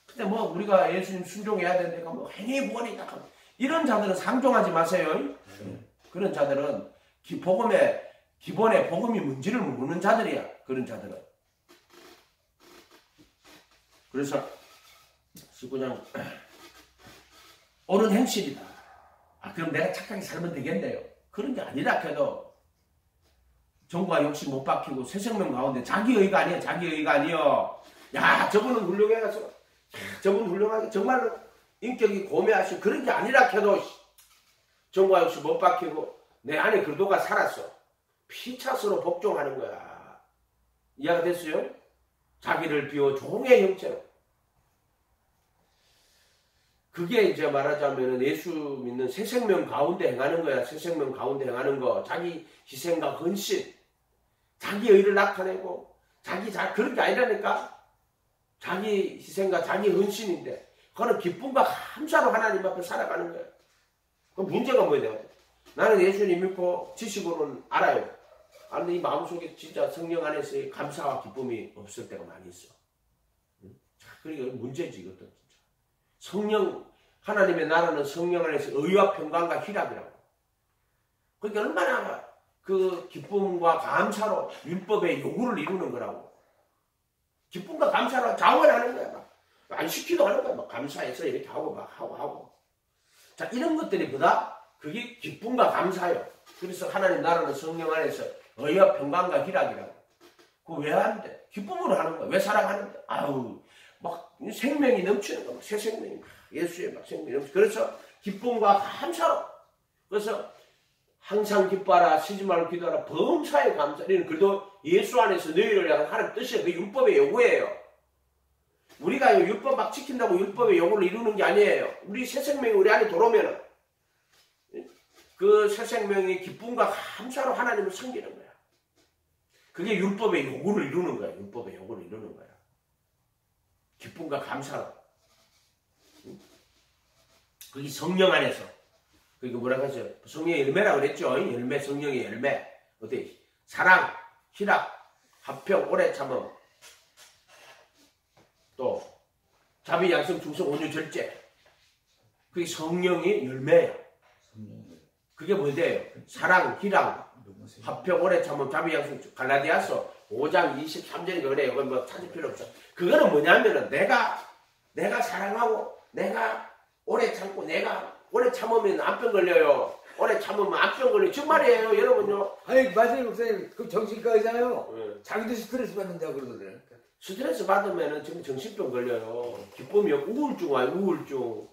근데 뭐 우리가 예수님 순종해야 되는데 뭐 행위 구원이 딱 이런 자들은 상종하지 마세요. 그런 자들은 복음의 기본에 복음이 뭔지를 모르는 자들이야. 그런 자들은. 그래서 19장 옳은 행실이다. 그럼 내가 착하게 살면 되겠네요. 그런 게 아니라 해도 정과 욕심 못 박히고 새 생명 가운데 자기의가 아니야. 자기의가 아니요. 야 저분은 훌륭해가지고 저분 훌륭하게 정말로 인격이 고매하시고 그런 게 아니라 해도 정과 역시 못 박히고 내 안에 그도가 살았어. 피차스로 복종하는 거야. 이해가 됐어요? 자기를 비워 종의 형체로. 그게 이제 말하자면 예수 믿는 새 생명 가운데 행하는 거야. 새 생명 가운데 행하는 거. 자기 희생과 헌신. 자기 의를 나타내고 그런 게 아니라니까. 자기 희생과 자기 헌신인데 그거는 기쁨과 감사로 하나님 앞에 살아가는 거야. 그럼 문제가 뭐야? 나는 예수님 믿고 지식으로는 알아요. 그런데 이 마음속에 진짜 성령 안에서의 감사와 기쁨이 없을 때가 많이 있어. 그러니까 문제지 이것도 진짜. 하나님의 나라는 성령 안에서 의와 평강과 희락이라고. 그러니까 얼마나 그 기쁨과 감사로 율법의 요구를 이루는 거라고. 기쁨과 감사로 자원하는 거야. 막. 안 시키도 하는 거야. 막 감사해서 이렇게 하고 막 하고. 자, 이런 것들이 보다 그게 기쁨과 감사예요. 그래서 하나님 나라는 성령 안에서 의와 평강과 희락이라고. 그거 왜 하는데? 기쁨으로 하는 거야. 왜 사랑하는데? 아유, 막 생명이 넘치는 거야. 새 생명이. 예수의 막 생명이 넘치는 거야. 그래서 기쁨과 감사로. 그래서 항상 기뻐하라, 쉬지 말고 기도하라, 범사에 감사. 이런 글도 예수 안에서 너희를 향한 하나님 뜻이에요. 그 율법의 요구예요. 우리가 율법 막 지킨다고 율법의 요구를 이루는 게 아니에요. 우리 새 생명이 우리 안에 들어오면은 그 새 생명의 기쁨과 감사로 하나님을 섬기는 거야. 그게 율법의 요구를 이루는 거야. 율법의 요구를 이루는 거야. 기쁨과 감사로. 그게 성령 안에서. 그게 뭐라고 하죠? 성령의 열매라고 그랬죠. 열매, 성령의 열매. 어때? 사랑, 희락, 화평, 오래 참음. 또 자비, 양성, 충성, 온유, 절제. 그게 성령의 열매예요. 그게 뭐예요? 사랑, 희락, 화평, 오래 참음, 자비, 양성, 갈라디아서 5장 23절인가 그래요. 이건 뭐 찾을 필요 없어. 그거는 뭐냐면은 내가 사랑하고 내가 오래 참고 내가 오래 참으면 암병 걸려요. 오래 참으면 암병 걸려요. 정말이에요, 여러분요.
아니, 맞아요, 목사님. 그 정신과 의사요.
네.
자기도 스트레스 받는다고 그러거든.
스트레스 받으면 지금 정신병 걸려요. 기쁨이 우울증 와요, 우울증.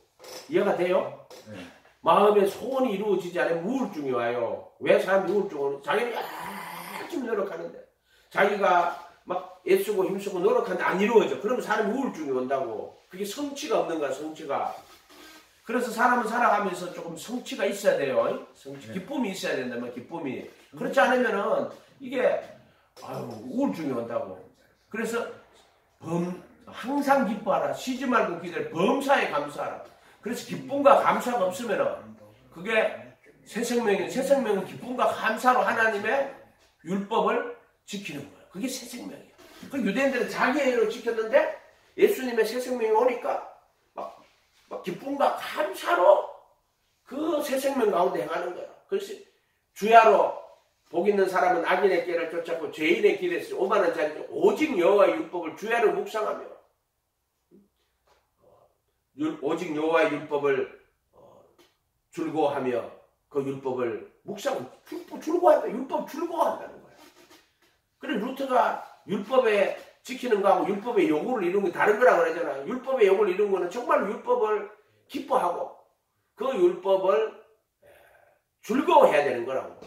이해가 돼요?
네.
마음의 소원이 이루어지지 않으면 우울증이 와요. 왜 사람이 우울증 오는? 자기는 열심히 노력하는데. 자기가 막 애쓰고 힘쓰고 노력하는데 안 이루어져. 그러면 사람이 우울증이 온다고. 그게 성취가 없는 거야, 성취가. 그래서 사람은 살아가면서 조금 성취가 있어야 돼요. 성취, 기쁨이 있어야 된다면 기쁨이. 그렇지 않으면은 이게 우울증이 온다고. 그래서 항상 기뻐하라. 쉬지 말고 기도해. 범사에 감사하라. 그래서 기쁨과 감사가 없으면은 그게 새 생명은 기쁨과 감사로 하나님의 율법을 지키는 거예요. 그게 새 생명이에요. 그 유대인들은 자기의 의로 지켰는데 예수님의 새 생명이 오니까 막 기쁨과 감사로 그 새 생명 가운데 행하는 거예요. 그래서 주야로 복 있는 사람은 악인의 길을 쫓았고 죄인의 길에서 오만한 자리죠. 오직 여호와의 율법을 주야로 묵상하며 오직 여호와의 율법을 즐거워하며 그 율법을 즐거워한다. 율법 즐거워한다는 거예요. 그래 루터가 율법에 지키는 거하고 율법의 요구를 이루는 게 다른 거라고 그러잖아요. 율법의 요구를 이루는 거는 정말 율법을 기뻐하고 그 율법을 즐거워해야 되는 거라고.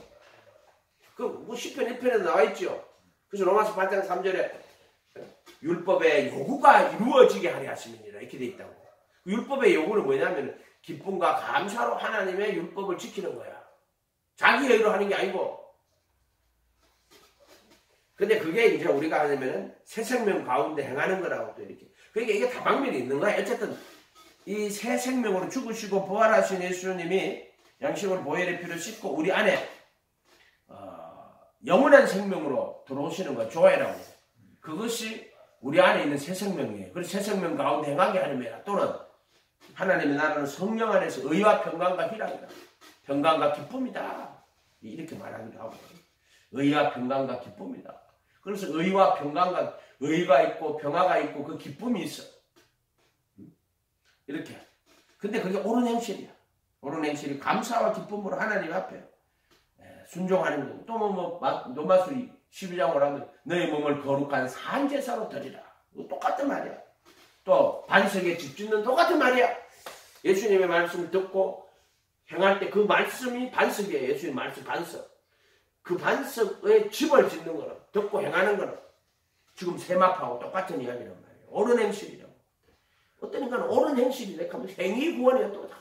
그 시편 1편에 나와 있죠. 그래서 로마서 8장 3절에 율법의 요구가 이루어지게 하려 하심이니라 이렇게 돼 있다고. 율법의 요구는 뭐냐면 기쁨과 감사로 하나님의 율법을 지키는 거야. 자기 의로 하는 게 아니고. 근데 그게 이제 우리가 하려면은 새 생명 가운데 행하는 거라고 또 이렇게. 그러니까 이게 다방면이 있는 거야. 어쨌든 이 새 생명으로 죽으시고 부활하신 예수님이 양식으로 보혈의 피를 씻고 우리 안에 영원한 생명으로 들어오시는 거야. 조회라고. 그것이 우리 안에 있는 새 생명이에요. 그래서 새 생명 가운데 행하게 하려면 또는 하나님의 나라는 성령 안에서 의와 평강과 희락이다. 평강과 기쁨이다. 이렇게 말하기도 하고. 의와 평강과 기쁨이다. 그래서 의와 평강과 의가 있고 평화가 있고 그 기쁨이 있어. 이렇게. 근데 그게 옳은 행실이야. 옳은 행실이 감사와 기쁨으로 하나님 앞에 순종하는 거. 또 노마수 12장으로 하면 너의 몸을 거룩한 산제사로 드리라. 똑같은 말이야. 또 반석에 집 짓는 똑같은 말이야. 예수님의 말씀을 듣고 행할 때 그 말씀이 반석이에요. 예수님 말씀 반석. 그 반석에 집을 짓는 거는, 듣고 행하는 거는 지금 세마포하고 똑같은 이야기란 말이에요. 옳은 행실이라고. 어떤 인간은 옳은 행실이래 하면 행위 구원이야 또 다.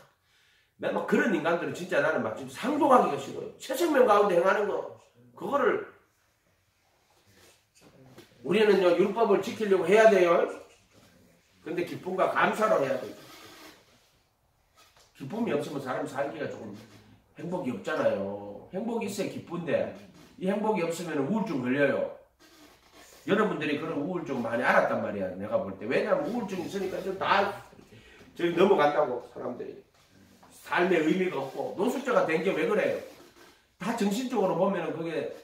막 그런 인간들은 진짜 나는 막 진짜 상종하기가 싫어요. 새 생명 가운데 행하는 거, 그거를 우리는요 율법을 지키려고 해야 돼요. 근데 기쁨과 감사로 해야 돼요. 기쁨이 없으면 사람 살기가 조금 행복이 없잖아요. 행복이 있어야 기쁜데 이 행복이 없으면 우울증 걸려요. 여러분들이 그런 우울증 많이 알았단 말이야. 내가 볼 때. 왜냐면 우울증이 있으니까 좀 다 저기 넘어간다고 사람들이. 삶의 의미가 없고 노숙자가 된 게 왜 그래요? 다 정신적으로 보면은 그게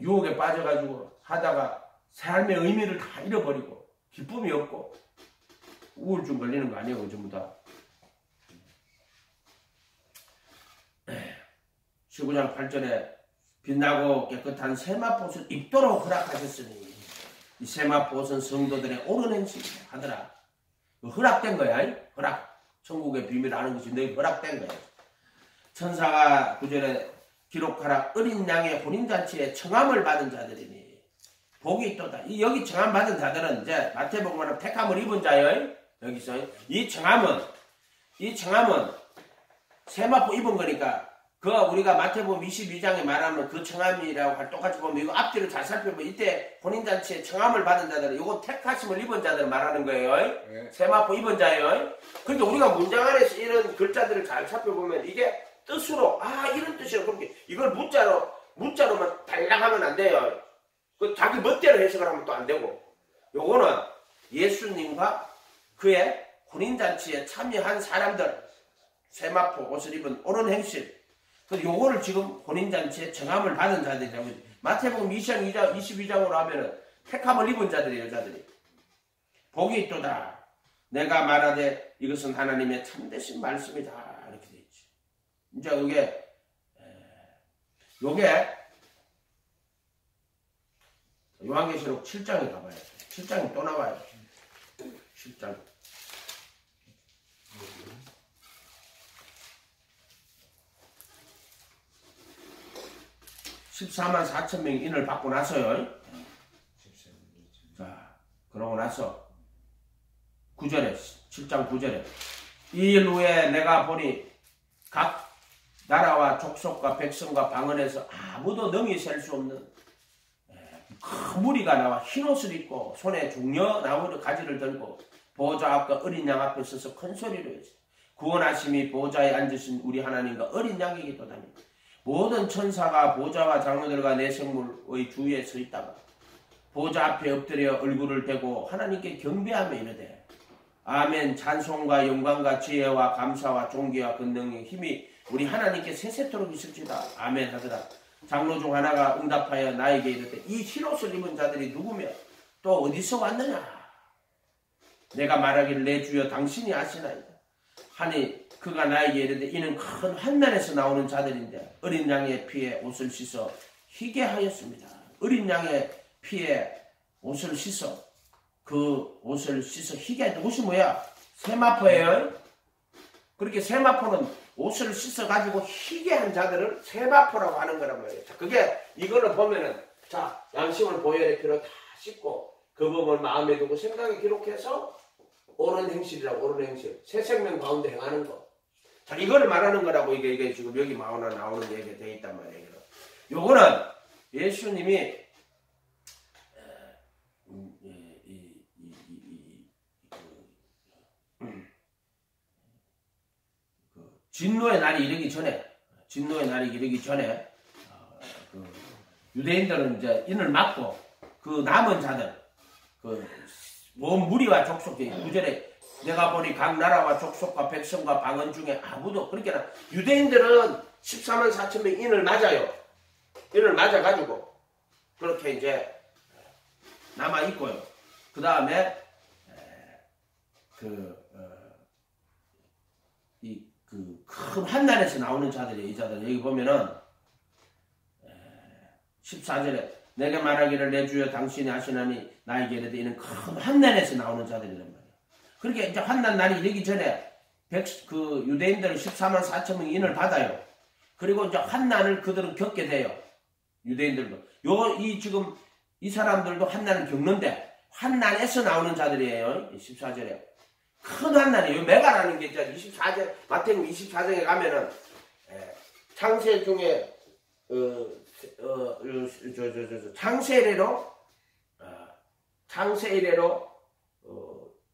유혹에 빠져가지고 하다가 삶의 의미를 다 잃어버리고 기쁨이 없고 우울증 걸리는 거 아니에요 전부 다. 19장 8절에 빛나고 깨끗한 세마포옷을 입도록 허락하셨으니 이 세마포옷은 성도들의 옳은 행실 하더라. 허락된 거야. 허락. 천국의 비밀을 아는 것이 너희 허락된 거야. 천사가 9절에 기록하라. 어린 양의 혼인잔치에 청함을 받은 자들이니 복이 있도다. 여기 청함 받은 자들은 이제 마태복음은 택함을 입은 자예요. 여기서 이 청함은 세마포 입은 거니까 그 우리가 마태복음 22장에 말하면 그 청함이라고 할 똑같이 보면 이거 앞뒤를 잘 살펴보면 이때 혼인잔치에 청함을 받은 자들은 이거 택하심을 입은 자들을 말하는 거예요. 네. 세마포 입은 자예요. 그러니까 우리가 문장 안에서 이런 글자들을 잘 살펴보면 이게 뜻으로 이런 뜻이라고 그렇게 이걸 문자로만 달랑하면 안 돼요. 그 자기 멋대로 해석을 하면 또 안 되고 요거는 예수님과 그의 혼인잔치에 참여한 사람들 세마포 옷을 입은 옳은 행실 요거를 지금 혼인잔치에 청함을 받은 자들이라고. 마태복음 22장으로 하면은 택함을 입은 자들이에요. 여자들이. 복이 있도다. 내가 말하되 이것은 하나님의 참되신 말씀이다. 이렇게 돼 있지. 이제 요게 요한계시록 7장에 가봐요. 7장에 또 나와요. 7장. 14만 4천 명이 인을 받고 나서요. 자, 그러고 나서 9절에 7장 9절에 이 일 후에 내가 보니 각 나라와 족속과 백성과 방언에서 아무도 능히 셀 수 없는 큰 무리가 나와 흰옷을 입고 손에 종려 나무를 가지를 들고 보호자 앞과 어린 양 앞에 서서 큰 소리로 했어요. 구원하심이 보호자에 앉으신 우리 하나님과 어린 양에게도다니 모든 천사가 보호자와 장로들과 내 생물의 주위에 서 있다가 보호자 앞에 엎드려 얼굴을 대고 하나님께 경배하며 이르되 아멘. 찬송과 영광과 지혜와 감사와 존귀와 권능의 힘이 우리 하나님께 세세토록 있을지다. 아멘 하더라. 장로 중 하나가 응답하여 나에게 이르되 이 흰옷을 입은 자들이 누구며 또 어디서 왔느냐. 내가 말하기를 내 주여 당신이 아시나이다 하니 그가 나에게 이르되 이는 큰 환난에서 나오는 자들인데 어린 양의 피에 옷을 씻어 희게 하였습니다. 어린 양의 피에 옷을 씻어 그 옷을 씻어 희게 하였다. 옷이 뭐야? 세마포예요. 그렇게 세마포는 옷을 씻어가지고 희게 한 자들을 세마포라고 하는 거란 말이에요. 자, 그게 이걸로 보면은 자 양심을 보혈의 피로 다 씻고 그 법을 마음에 두고 생각에 기록해서 옳은 행실이라고. 옳은 행실. 새 생명 가운데 행하는 거. 자, 이거를 말하는 거라고 이게 지금 여기 나오는 얘기가 되어 있단 말이에요. 요거는 예수님이 진노의 날이 이르기 전에 유대인들은 이제 인을 막고 그 남은 자들 온 무리와 족속이 9절에 내가 보니 각 나라와 족속과 백성과 방언 중에 아무도 그러니까 유대인들은 14만 4천 명 인을 맞아요. 인을 맞아가지고 그렇게 이제 남아 있고요. 그 다음에 큰 환난에서 나오는 자들이에요. 이 자들 여기 보면은 14절에 내게 말하기를 내 주여 당신이 하시나니 나에게 이르되 이는 큰 환난에서 나오는 자들이란 말이에요. 그러니까 이제 환난 날이 이르기 전에 그 유대인들은 14만 4천 명이 인을 받아요. 그리고 이제 환난을 그들은 겪게 돼요. 유대인들도. 지금 이 사람들도 환난을 겪는데 환난에서 나오는 자들이에요. 14절에. 큰 환난이에요. 메가라는 게 있잖아요. 24절, 마태복음 24장에 가면은 창세 중에 창세 이래로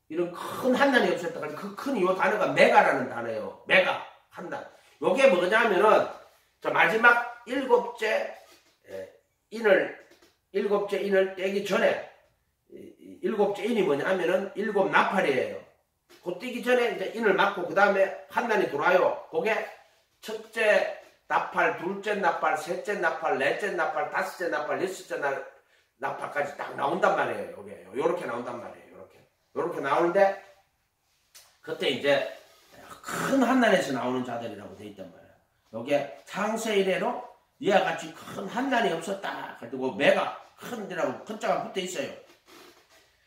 이런 큰 환난이 없었다. 그 큰 요 단어가 메가라는 단어예요. 메가 환난. 요게 뭐냐면은 마지막 일곱째 인을 떼기 전에 일곱째 인이 뭐냐면은 일곱 나팔이에요. 그 떼기 전에 이제 인을 맞고 그 다음에 환난이 들어와요. 그게 첫째 나팔, 둘째 나팔, 셋째 나팔, 넷째 나팔, 다섯째 나팔, 여섯째 나팔까지 딱 나온단 말이에요. 요게 요렇게 나온단 말이에요. 요렇게 나오는데 그때 이제 큰 환난에서 나오는 자들이라고 돼 있단 말이에요. 요게 창세 이래로 이와 같이 큰 환난이 없었다. 그리고 매가 큰 데라고 큰 자가 붙어 있어요.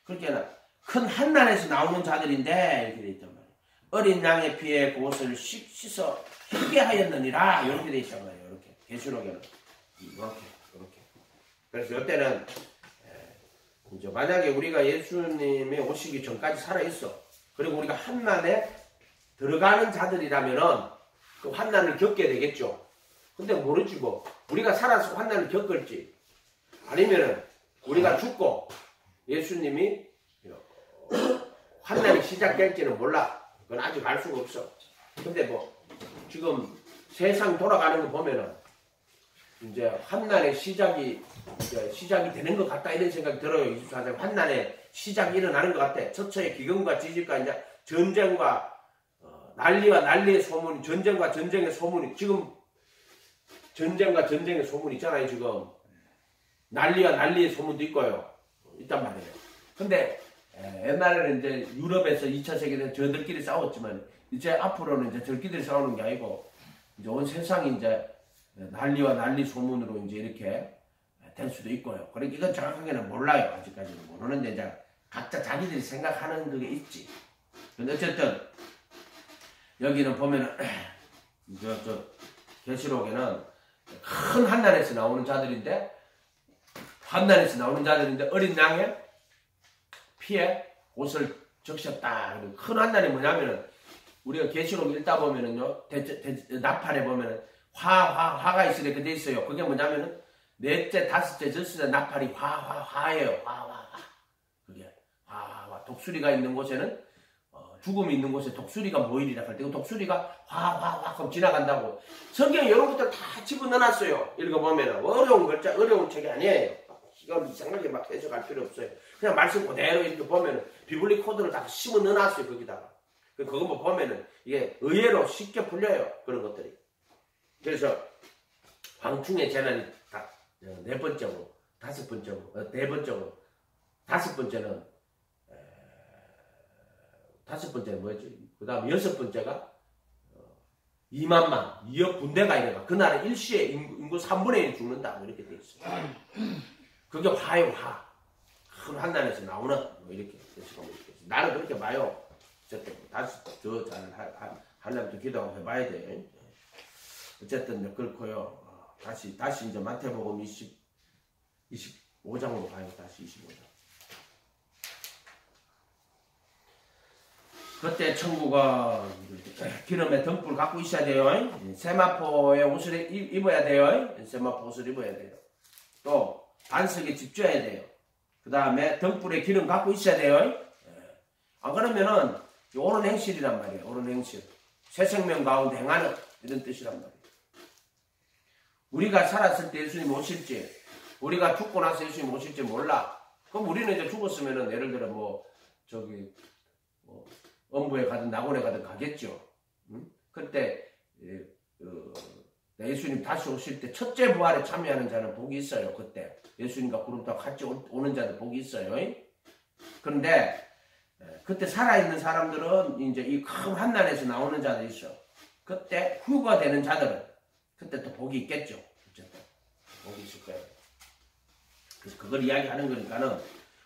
그렇게는 큰 환난에서 나오는 자들인데 이렇게 돼 있단 말이에요. 어린 양의 피에 그것을 씻어 희게 하였느니라 이렇게 돼 있단 말이에요. 이렇게 계시록에는 이렇게. 그래서 이때는 이제 만약에 우리가 예수님이 오시기 전까지 살아 있어. 그리고 우리가 환난에 들어가는 자들이라면은 그 환난을 겪게 되겠죠. 근데 모르지 뭐. 우리가 살아서 환난을 겪을지 아니면은 우리가 죽고 예수님이 환난이 시작될지는 몰라. 그건 아직 알 수가 없어. 근데 뭐 지금 세상 돌아가는 거 보면은 이제 환난의 시작이 되는 것 같다 이런 생각이 들어요. 24장 환난의 시작이 일어나는 것 같아. 처처의 기근과 지질과 이제 전쟁과 난리와 난리의 소문이, 전쟁과 전쟁의 소문이, 지금 전쟁과 전쟁의 소문이 있잖아요. 지금 난리와 난리의 소문도 있고요. 있단 말이에요. 근데 옛날에는 이제 유럽에서 2차 세계대전 저들끼리 싸웠지만 이제 앞으로는 이제 저들끼리 싸우는 게 아니고 이제 온 세상이 이제 난리와 난리 소문으로 이제 이렇게 될 수도 있고요. 그러니까 이건 정확하게는 몰라요. 아직까지는 모르는데 이제 각자 자기들이 생각하는 그게 있지. 근데 어쨌든 여기는 보면은 저 계시록에는 큰 환난에서 나오는 자들인데 어린 양의 피에 옷을 적셨다. 큰 환난이 뭐냐면은 우리가 계시록 읽다 보면은요 나팔에 보면은 화가 있으래 그돼 있어요. 그게 뭐냐면은 넷째, 다섯째, 여섯째 나팔이 화예요. 그게 화. 독수리가 있는 곳에는 죽음이 있는 곳에 독수리가 모이리라 할 때 그 독수리가 그럼 지나간다고. 성경에 이런 것들 다 집어넣어놨어요. 읽어보면 어려운 글자, 어려운 책이 아니에요. 이건 이상하게 막 해석할 필요 없어요. 그냥 말씀 그대로 이렇게 보면은 비블릭 코드를 다 심어 넣어놨어요. 거기다가. 그거 뭐 보면은 이게 의외로 쉽게 풀려요. 그런 것들이. 그래서 황충의 재난이 딱 네 번째고 다섯 번째고 다섯 번째는 뭐였지? 그 다음에 여섯 번째가 2만만 2억 군대가 이래가 그 나라 일시에 인구 3분의 1 죽는다 이렇게 돼 있어요. 그게 화예요. 큰 환난에서 나오는 뭐 이렇게 나는 그렇게 봐요. 어쨌든 다시 더 잘 하려면 기도하고 해봐야 돼. 어쨌든 그렇고요. 다시 이제 마태복음 25장으로 가요. 다시 25장. 그때 천국은 기름의 등불 갖고 있어야 돼요. 세마포의 옷을 입어야 돼요. 세마포 옷을 입어야 돼요. 또 반석에 집줘야 돼요. 그 다음에 등불에 기름 갖고 있어야 돼요. 안 그러면은 옳은 행실이란 말이에요. 옳은 행실. 새 생명 가운데 행하는 이런 뜻이란 말이에요. 우리가 살았을 때 예수님 오실지, 우리가 죽고 나서 예수님 오실지 몰라. 그럼 우리는 이제 죽었으면은 예를 들어 엄부에 가든 낙원에 가든 가겠죠. 그때 예수님 다시 오실 때 첫째 부활에 참여하는 자는 복이 있어요. 그때 예수님과 구름 타고 같이 오는 자들 복이 있어요. 그런데 그때 살아있는 사람들은 이제 이 큰 환난에서 나오는 자들이 있어. 그때 후가 되는 자들은 그때 또 복이 있겠죠. 어쨌든 복이 있을 거예요. 그래서 그걸 이야기하는 거니까는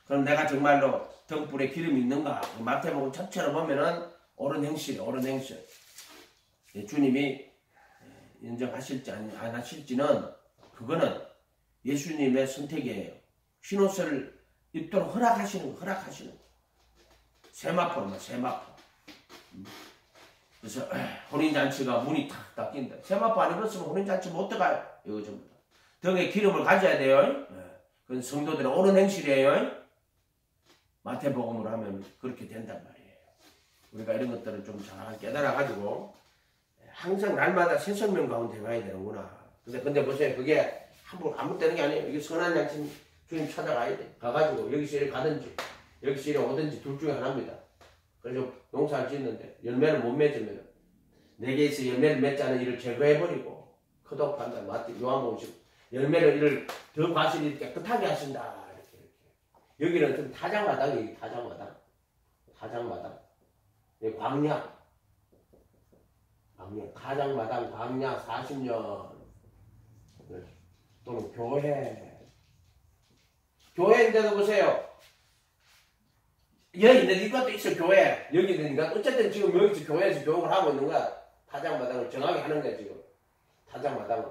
그럼 내가 정말로 등불에 기름이 있는가? 마태복음 첫째로 보면은 옳은 행실, 옳은 행실. 주님이 인정하실지 안 하실지는 그거는 예수님의 선택이에요. 흰옷을 입도록 허락하시는 거, 허락하시는 거. 세마포는 세마포. 그래서 혼인잔치가 문이 탁 닫힌다. 세마포 안 입었으면 혼인잔치 못 들어가요. 이거 전부 다. 등에 기름을 가져야 돼요. 그건 성도들의 옳은 행실이에요. 마태복음으로 하면 그렇게 된단 말이에요. 우리가 이런 것들을 좀 잘 깨달아가지고 항상 날마다 새 생명 가운데 가야 되는구나. 근데 보세요. 그게 아무 때는 게 아니에요. 이게 선한 양심 주님 찾아가야 돼. 가가지고 여기서 이리 가든지 여기서 이리 오든지 둘 중에 하나입니다. 그래서 농사를 짓는데 열매를 못 맺으면 내게서 열매를 맺지 않은 이를 제거해버리고 크독한다. 마태 요한복음 10 열매를 이를 더 과실이 깨끗하게 하신다. 이렇게. 여기는 좀 타작마당이에요. 타작마당. 여기 광야. 타작마당 광야 40년. 또는 교회인데도 보세요. 여기 있는 이것도 있어. 교회. 여기 있는 이것. 어쨌든 지금 여기서 교회에서 교육을 하고 있는 거야. 타작마당을 정하게 하는 거야 지금. 타작마당을.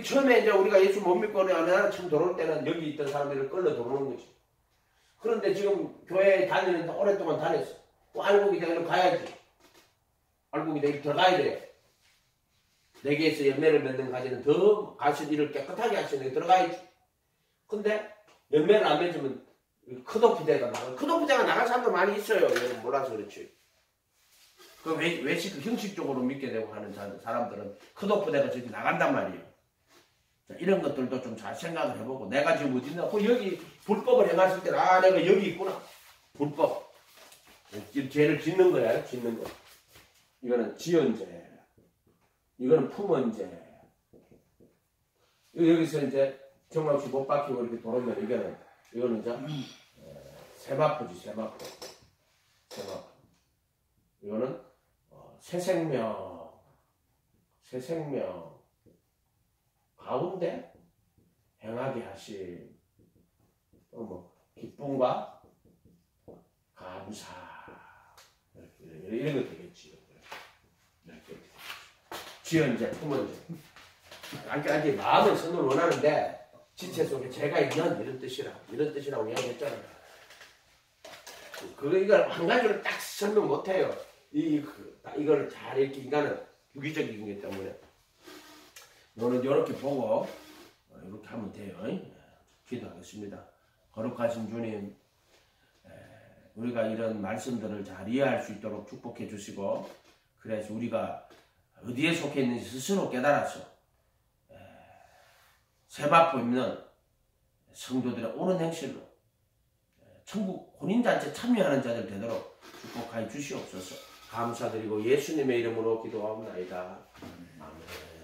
처음에 이제 우리가 예수 못 믿고 어느 나라 처음 들어올 때는 여기 있던 사람들을 끌러 들어오는 거지. 그런데 지금 교회 다니는데 오랫동안 다녔어. 알곡이 되면 가야지. 알곡이 되기 들어가야 돼. 내게서 열매를 맺는 가지는 더 가실 일을 깨끗하게 하시는 게 들어가야지. 근데 열매를 안 맺으면 크도피대가 나가. 크도피대가 나간 사람도 많이 있어요. 몰라서 그렇지. 그 외식 형식적으로 믿게 되고 하는 사람들은 크도피대가 저기 나간단 말이에요. 자, 이런 것들도 좀 잘 생각을 해보고 내가 지금 어디 있나? 여기 불법을 행했을 때 내가 여기 있구나. 불법. 죄를 짓는 거야. 짓는 거. 이거는 지연죄. 이거는 품언죄. 여기서 이제 정말없이 못 박히고 이렇게 돌아오면 이거는 이제 세마포지. 세마포. 이거는 새 생명 가운데 행하게 하신 기쁨과 감사 이런 거 되겠지. 이렇게 지연제, 품언제. 아직 마음은 선을 원하는데 지체 속에 제가 있는 이런 뜻이라고 이야기했잖아요. 이걸 한 가지로 딱 설명 못해요. 이걸 잘 이렇게 인간은 유기적인 거기 때문에 너는 이렇게 보고 이렇게 하면 돼요. 기도하겠습니다. 거룩하신 주님, 우리가 이런 말씀들을 잘 이해할 수 있도록 축복해 주시고, 그래서 우리가 어디에 속해 있는지 스스로 깨달아서 세마포 있는 성도들의 옳은 행실로 천국 혼인잔치에 참여하는 자들 되도록 축복하여 주시옵소서. 감사드리고 예수님의 이름으로 기도하옵나이다. 아멘.